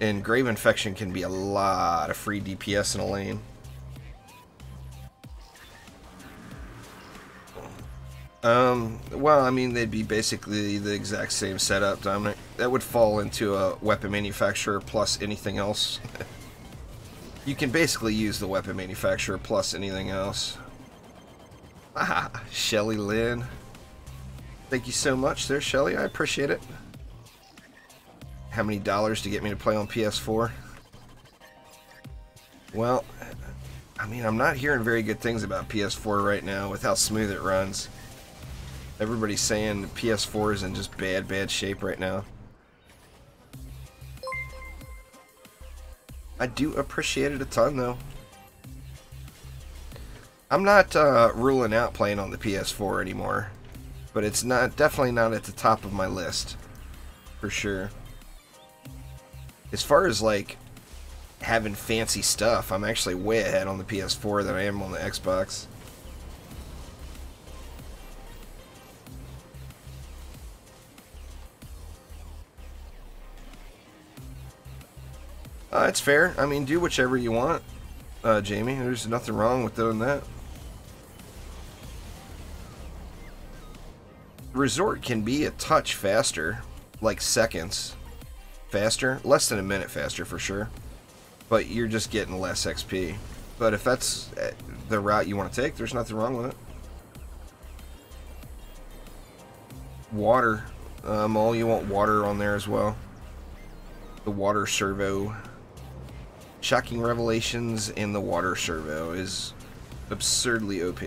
And Grave Infection can be a lot of free DPS in a lane. Well, I mean, they'd be basically the exact same setup, Dominic. That would fall into a weapon manufacturer plus anything else. You can basically use the weapon manufacturer plus anything else. Ah, Shelly Lynn. Thank you so much there, Shelly. I appreciate it. How many dollars to get me to play on PS4? Well, I mean, I'm not hearing very good things about PS4 right now with how smooth it runs. Everybody's saying PS4 is in just bad shape right now. I do appreciate it a ton, though. I'm not ruling out playing on the PS4 anymore, but it's definitely not at the top of my list, for sure. As far as like having fancy stuff, I'm actually way ahead on the PS4 than I am on the Xbox. It's fair. I mean, do whichever you want, Jamie. There's nothing wrong with doing that. Resort can be a touch faster, like seconds faster, less than a minute faster for sure, but you're just getting less XP. But if that's the route you want to take, there's nothing wrong with it. Water, all you want water on there as well. The water servo. Shocking Revelations and the water servo is absurdly OP.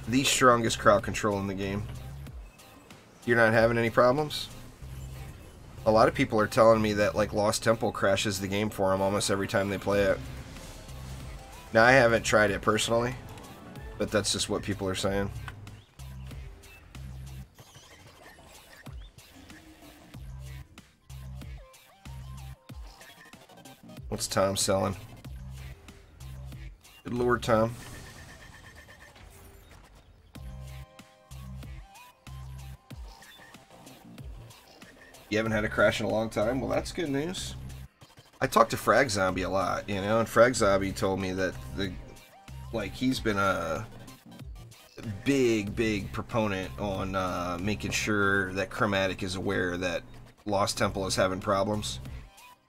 The strongest crowd control in the game. You're not having any problems? A lot of people are telling me that like Lost Temple crashes the game for them almost every time they play it. Now, I haven't tried it personally, but that's just what people are saying. What's Tom selling? Good lord, Tom. You haven't had a crash in a long time? Well, that's good news. I talked to Frag Zombie a lot, you know, and Frag Zombie told me that he's been a big proponent on making sure that Chromatic is aware that Lost Temple is having problems.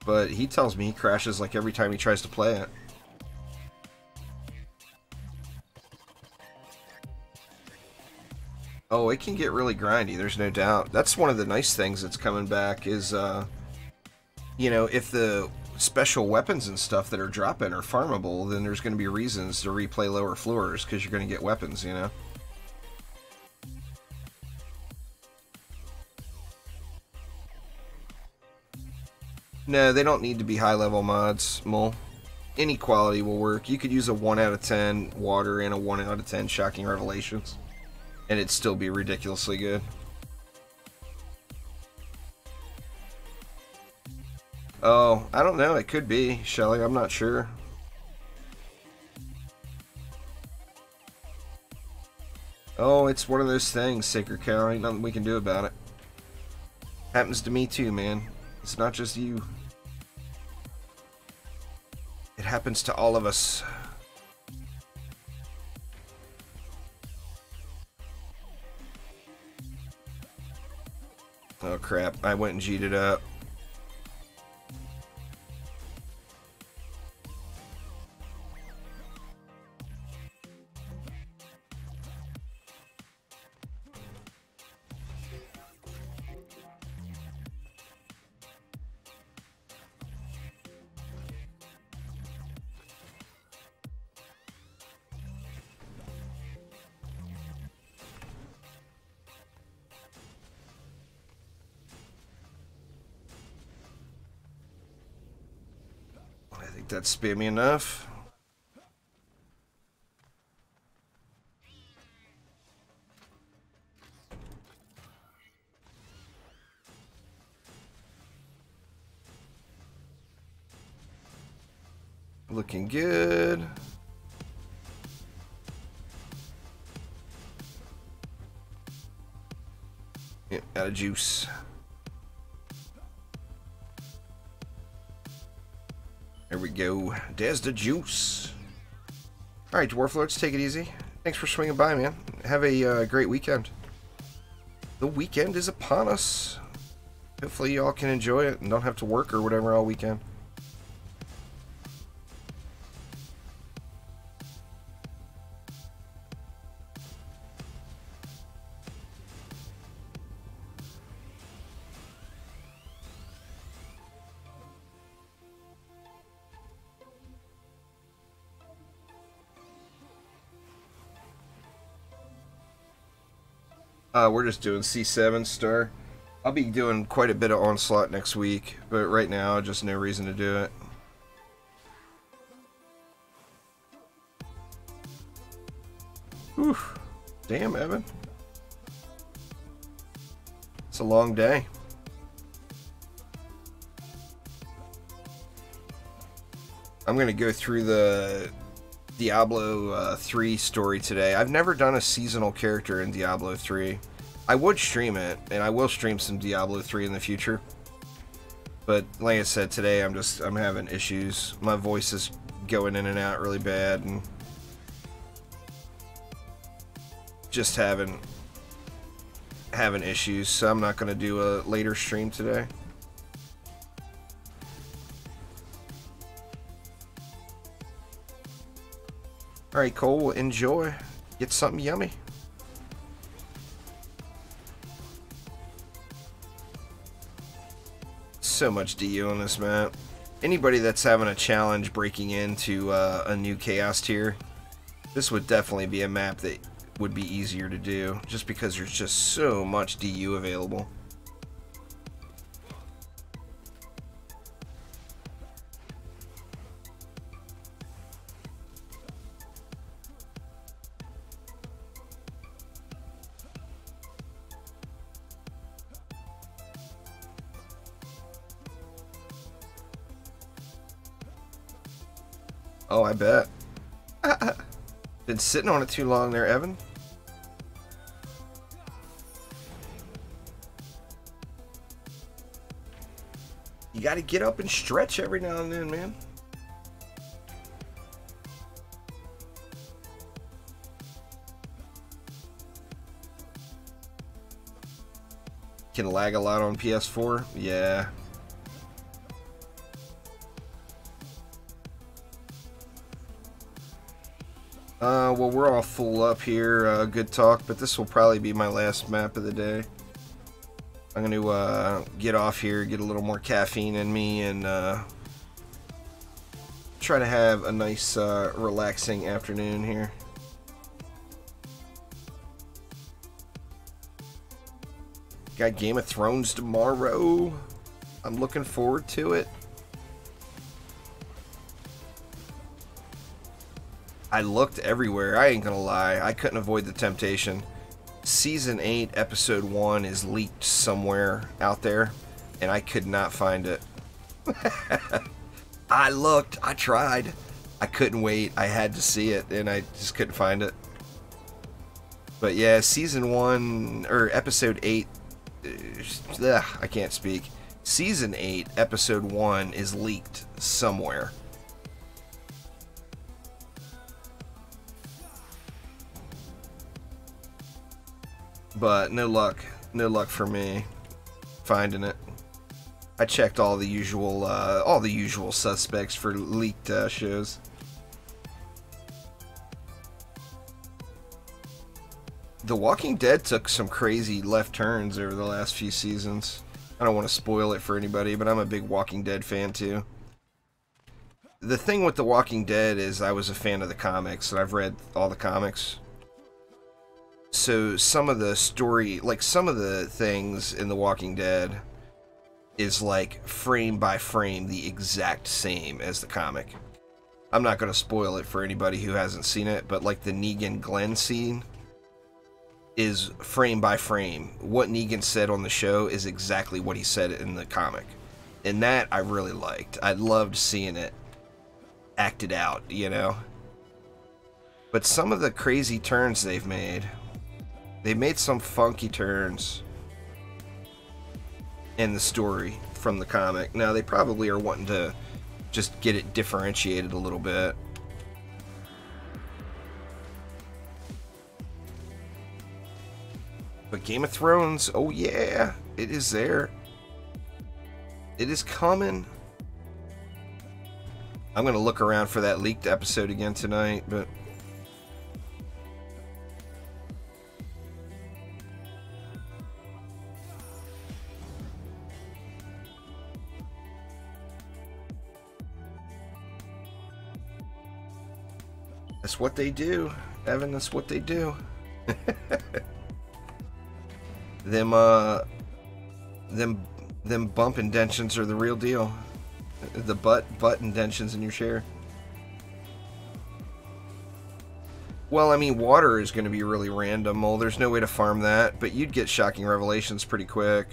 But he tells me he crashes like every time he tries to play it. Oh, it can get really grindy, there's no doubt. That's one of the nice things that's coming back is, you know, if the special weapons and stuff that are dropping are farmable, then there's going to be reasons to replay lower floors, because you're going to get weapons, you know? No, they don't need to be high-level mods, Mole. Any quality will work. You could use a 1 out of 10 water and a 1 out of 10 shocking revelations, and it'd still be ridiculously good. Oh, I don't know. It could be, Shelly. I'm not sure. Oh, it's one of those things, Sacred Cow. Ain't nothing we can do about it. Happens to me too, man. It's not just you. It happens to all of us. Oh crap, I went and G'd it up. That's spammy enough. Looking good. Yeah, out of juice. There we go. There's the juice. Alright, Dwarf Lords, take it easy. Thanks for swinging by, man. Have a great weekend. The weekend is upon us. Hopefully y'all can enjoy it and don't have to work or whatever all weekend. We're just doing C7 star. I'll be doing quite a bit of Onslaught next week, but right now, just no reason to do it. Whew. Damn, Evan. It's a long day. I'm going to go through the Diablo 3 story today. I've never done a seasonal character in Diablo 3. I would stream it, and I will stream some Diablo 3 in the future. But like I said, today I'm having issues. My voice is going in and out really bad, and just having issues, so I'm not going to do a later stream today. Alright, Cole, well, enjoy. Get something yummy. So much DU on this map. Anybody that's having a challenge breaking into a new Chaos tier, this would definitely be a map that would be easier to do, just because there's just so much DU available. Oh, I bet. Been sitting on it too long there, Evan. You gotta get up and stretch every now and then, man. Can lag a lot on PS4? Yeah. Well, we're all full up here. Good talk, but this will probably be my last map of the day. I'm going to get off here, get a little more caffeine in me, and try to have a nice, relaxing afternoon here. Got Game of Thrones tomorrow. I'm looking forward to it. I looked everywhere. I ain't gonna lie. I couldn't avoid the temptation. Season 8, Episode 1 is leaked somewhere out there, and I could not find it. I looked. I tried. I couldn't wait. I had to see it, and I just couldn't find it. But yeah, Season 1, or Episode 8, I can't speak. Season 8, Episode 1 is leaked somewhere. But no luck for me finding it. I checked all the usual suspects for leaked shows. The Walking Dead took some crazy left turns over the last few seasons. I don't want to spoil it for anybody, but I'm a big Walking Dead fan too. The thing with The Walking Dead is I was a fan of the comics, and I've read all the comics. So some of the story, like some of the things in The Walking Dead is like frame by frame the exact same as the comic. I'm not going to spoil it for anybody who hasn't seen it, but like the Negan-Glenn scene is frame by frame. What Negan said on the show is exactly what he said in the comic. And that I really liked. I loved seeing it acted out, you know? But some of the crazy turns they've made some funky turns in the story from the comic. Now, they probably are wanting to just get it differentiated a little bit. But Game of Thrones, oh yeah, it is there. It is coming. I'm going to look around for that leaked episode again tonight, but that's what they do, Evan. That's what they do. Them bump indentions are the real deal. The butt indentions in your chair. Well, I mean, water is going to be really random. Well, there's no way to farm that, but you'd get shocking revelations pretty quick.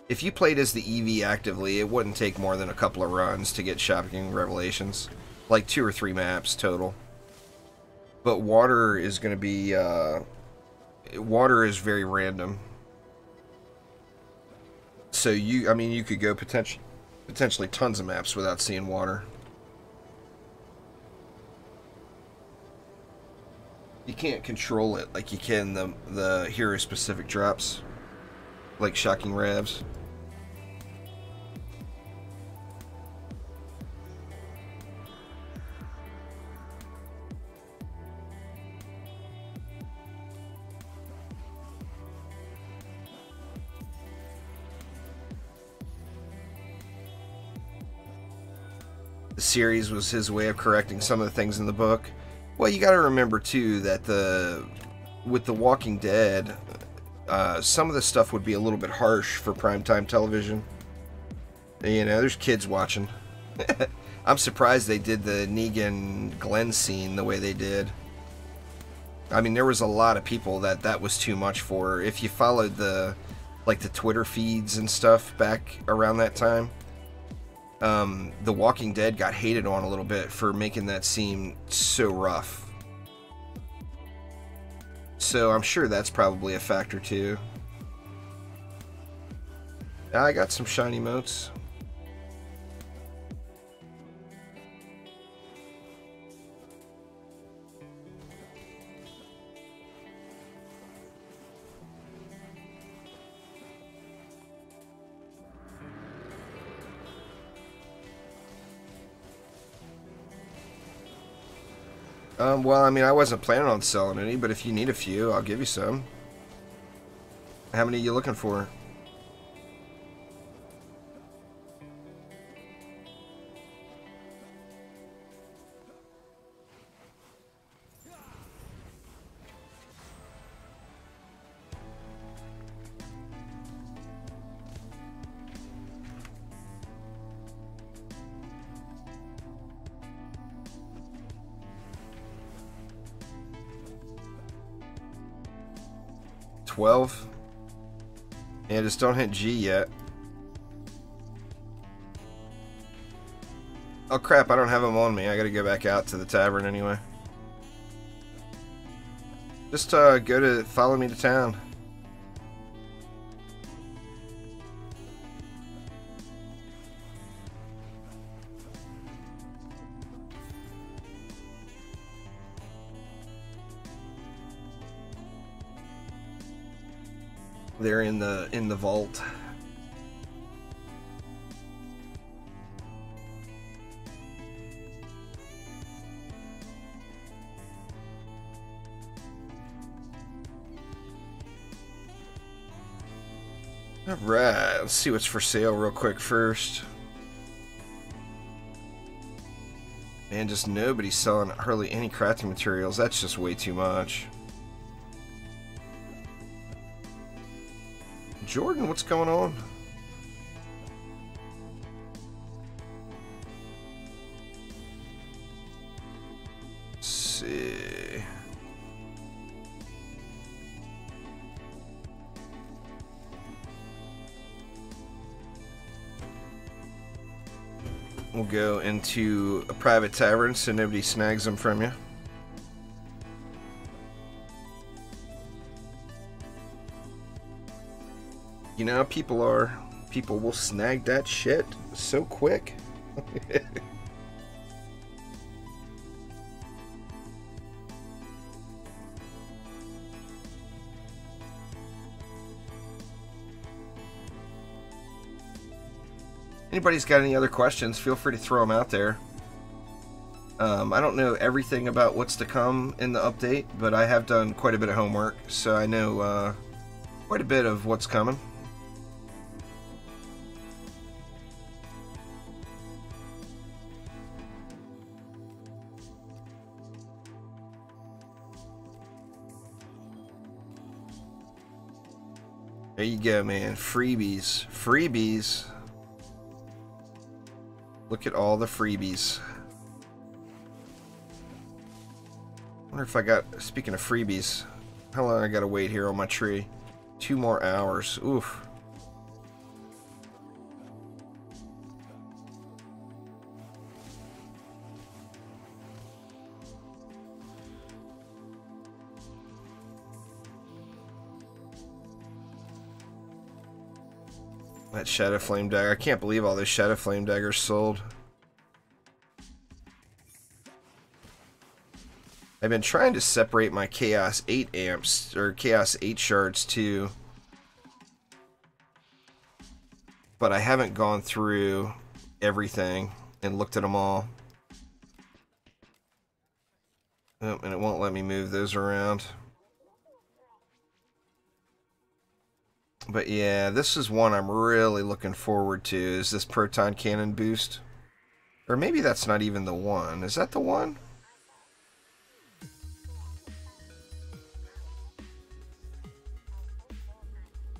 If you played as the EV actively, it wouldn't take more than a couple of runs to get shocking revelations. Like 2 or 3 maps total. But water is going to be... water is very random. So I mean, you could go potentially tons of maps without seeing water. You can't control it like you can the hero-specific drops, like shocking revs. The series was his way of correcting some of the things in the book. Well, you got to remember too that with The Walking Dead, some of the stuff would be a little bit harsh for primetime television. You know, there's kids watching. I'm surprised they did the Negan-Glenn scene the way they did. I mean, there was a lot of people that was too much for. If you followed the Twitter feeds and stuff back around that time, The Walking Dead got hated on a little bit for making that scene so rough. So I'm sure that's probably a factor too. I got some shiny motes. Well, I mean, I wasn't planning on selling any, but if you need a few, I'll give you some. How many are you looking for? 12. And just don't hit G yet. Oh crap, I don't have them on me. I gotta go back out to the tavern anyway. Just follow me to town. They're in the vault. Alright, let's see what's for sale real quick first. Man, just nobody's selling hardly any crafting materials. That's just way too much. Jordan, what's going on? Let's see. We'll go into a private tavern so nobody snags them from you. You know, people will snag that shit so quick. Anybody's got any other questions, feel free to throw them out there. I don't know everything about what's to come in the update, but I have done quite a bit of homework, so I know quite a bit of what's coming. There you go, man. Freebies. Freebies. Look at all the freebies. Wonder if I got, speaking of freebies, how long I gotta wait here on my tree? 2 more hours. Oof. That Shadow Flame Dagger. I can't believe all those Shadow Flame Daggers sold. I've been trying to separate my Chaos 8 amps, or Chaos 8 shards too. But I haven't gone through everything and looked at them all. Oh, and it won't let me move those around. But yeah, this is one I'm really looking forward to, is this Proton Cannon boost. Or maybe that's not even the one. Is that the one?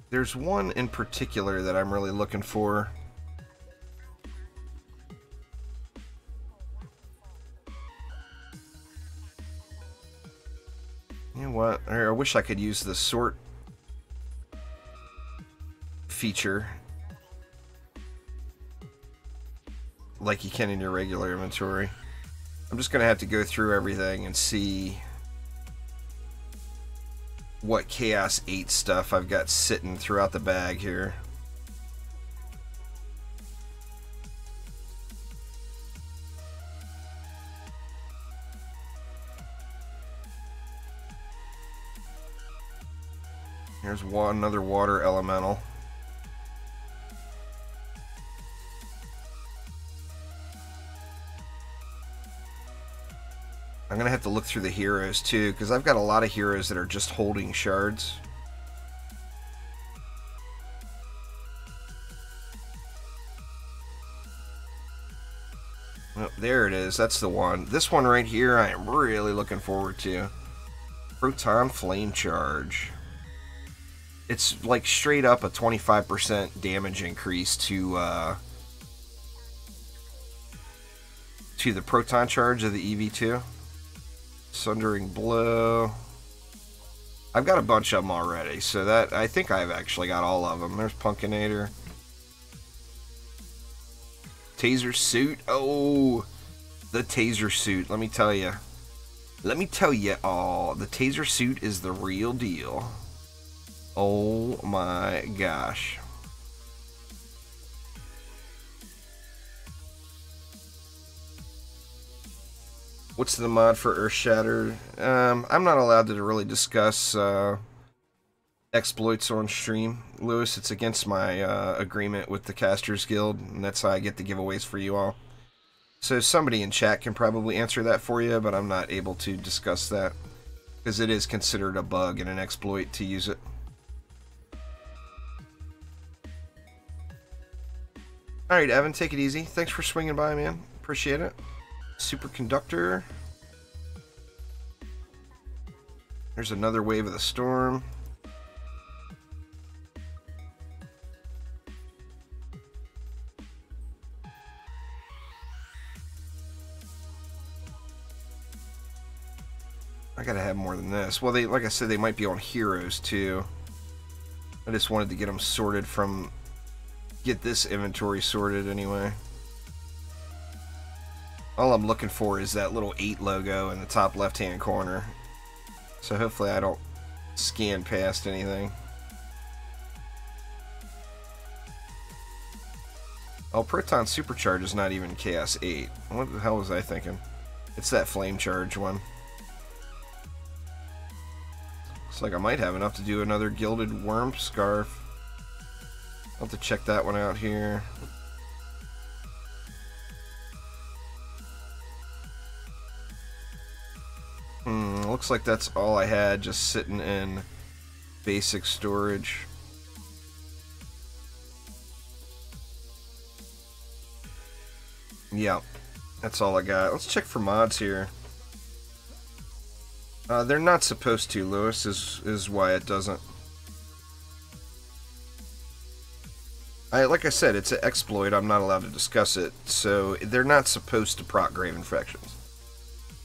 There's one in particular that I'm really looking for. You know what? I wish I could use the sort feature like you can in your regular inventory. I'm just gonna have to go through everything and see what Chaos 8 stuff I've got sitting throughout the bag here. Here's another water elemental. I'm gonna have to look through the heroes too, because I've got a lot of heroes that are just holding shards. Oh, there it is. That's the one. This one right here I am really looking forward to. Proton Flame Charge. It's like straight up a 25% damage increase to the Proton Charge of the EV2. Sundering Blow. I've got a bunch of them already, so that I think I've actually got all of them. There's Punkinator. Taser suit. Oh, the taser suit. Let me tell you. Let me tell you all. The taser suit is the real deal. Oh my gosh. What's the mod for Earthshatter? I'm not allowed to really discuss exploits on stream, Lewis. It's against my agreement with the Casters Guild, and that's how I get the giveaways for you all. So somebody in chat can probably answer that for you, but I'm not able to discuss that, because it is considered a bug and an exploit to use it. Alright, Evan, take it easy. Thanks for swinging by, man. Appreciate it. Superconductor. There's another wave of the storm. I gotta have more than this. Well, like I said, they might be on heroes too. I just wanted to get them sorted from... Get this inventory sorted anyway. All I'm looking for is that little 8 logo in the top left-hand corner. So hopefully I don't scan past anything. Oh, Proton Supercharge is not even Chaos 8. What the hell was I thinking? It's that Flame Charge one. Looks like I might have enough to do another Gilded Worm Scarf. I'll have to check that one out here. Looks like that's all I had just sitting in basic storage. Yeah, that's all I got. Let's check for mods here. They're not supposed to, Lewis, is why it doesn't. Like I said, it's an exploit. I'm not allowed to discuss it. So they're not supposed to proc grave infections.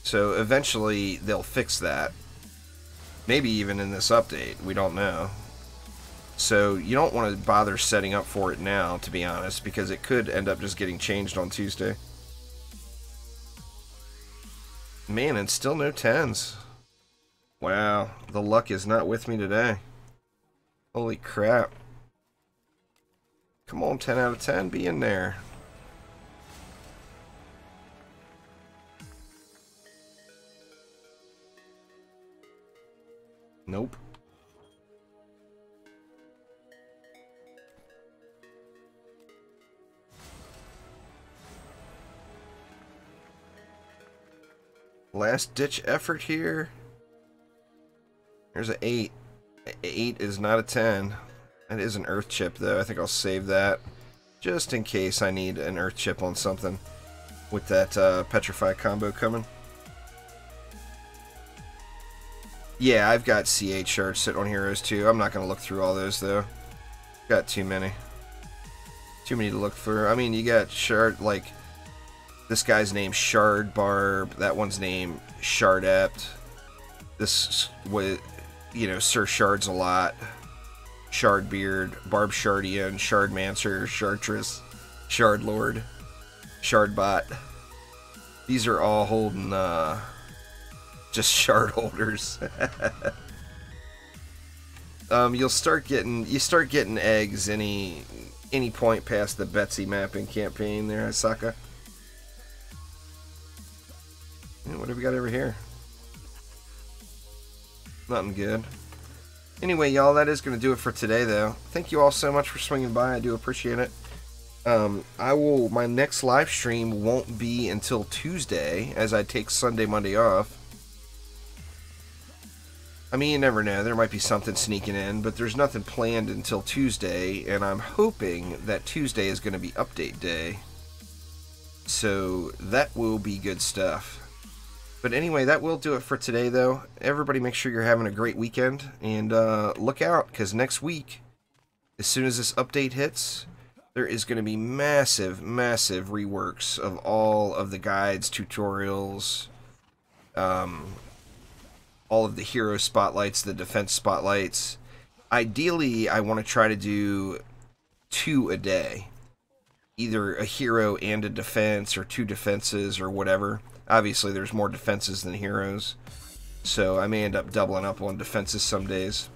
So eventually they'll fix that. Maybe even in this update. We don't know. So you don't want to bother setting up for it now, to be honest, because it could end up just getting changed on Tuesday. Man, and still no 10s. Wow, the luck is not with me today. Holy crap. Come on, 10 out of 10, be in there. Nope. Last ditch effort here. There's an 8. 8 is not a 10. That is an earth chip though. I think I'll save that just in case I need an earth chip on something with that petrify combo coming. Yeah, I've got C8 shards sitting on heroes too. I'm not going to look through all those though. Got too many. Too many to look through. I mean, you got shard, like, this guy's name Shard Barb. That one's name Shardept. This was, you know, Sir Shards a lot. Shardbeard, Barb Shardian, Shardmancer, Chartreuse, Shardlord, Shardbot. These are all holding just shard holders. You start getting eggs any point past the Betsy mapping campaign there, Asaka. What have we got over here? Nothing good. Anyway, y'all, that is going to do it for today, though. Thank you all so much for swinging by. I do appreciate it. My next live stream won't be until Tuesday, as I take Sunday, Monday off. I mean, you never know. There might be something sneaking in, but there's nothing planned until Tuesday, and I'm hoping that Tuesday is going to be update day. So that will be good stuff. But anyway, that will do it for today, though. Everybody make sure you're having a great weekend, and look out, because next week, as soon as this update hits, there is going to be massive, massive reworks of all of the guides, tutorials, all of the hero spotlights, the defense spotlights. Ideally, I want to try to do 2 a day. Either a hero and a defense, or 2 defenses, or whatever. Obviously, there's more defenses than heroes, so I may end up doubling up on defenses some days.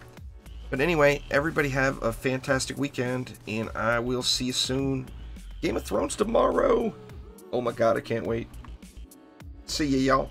But anyway, everybody have a fantastic weekend, and I will see you soon. Game of Thrones tomorrow! Oh my god, I can't wait. See ya, y'all.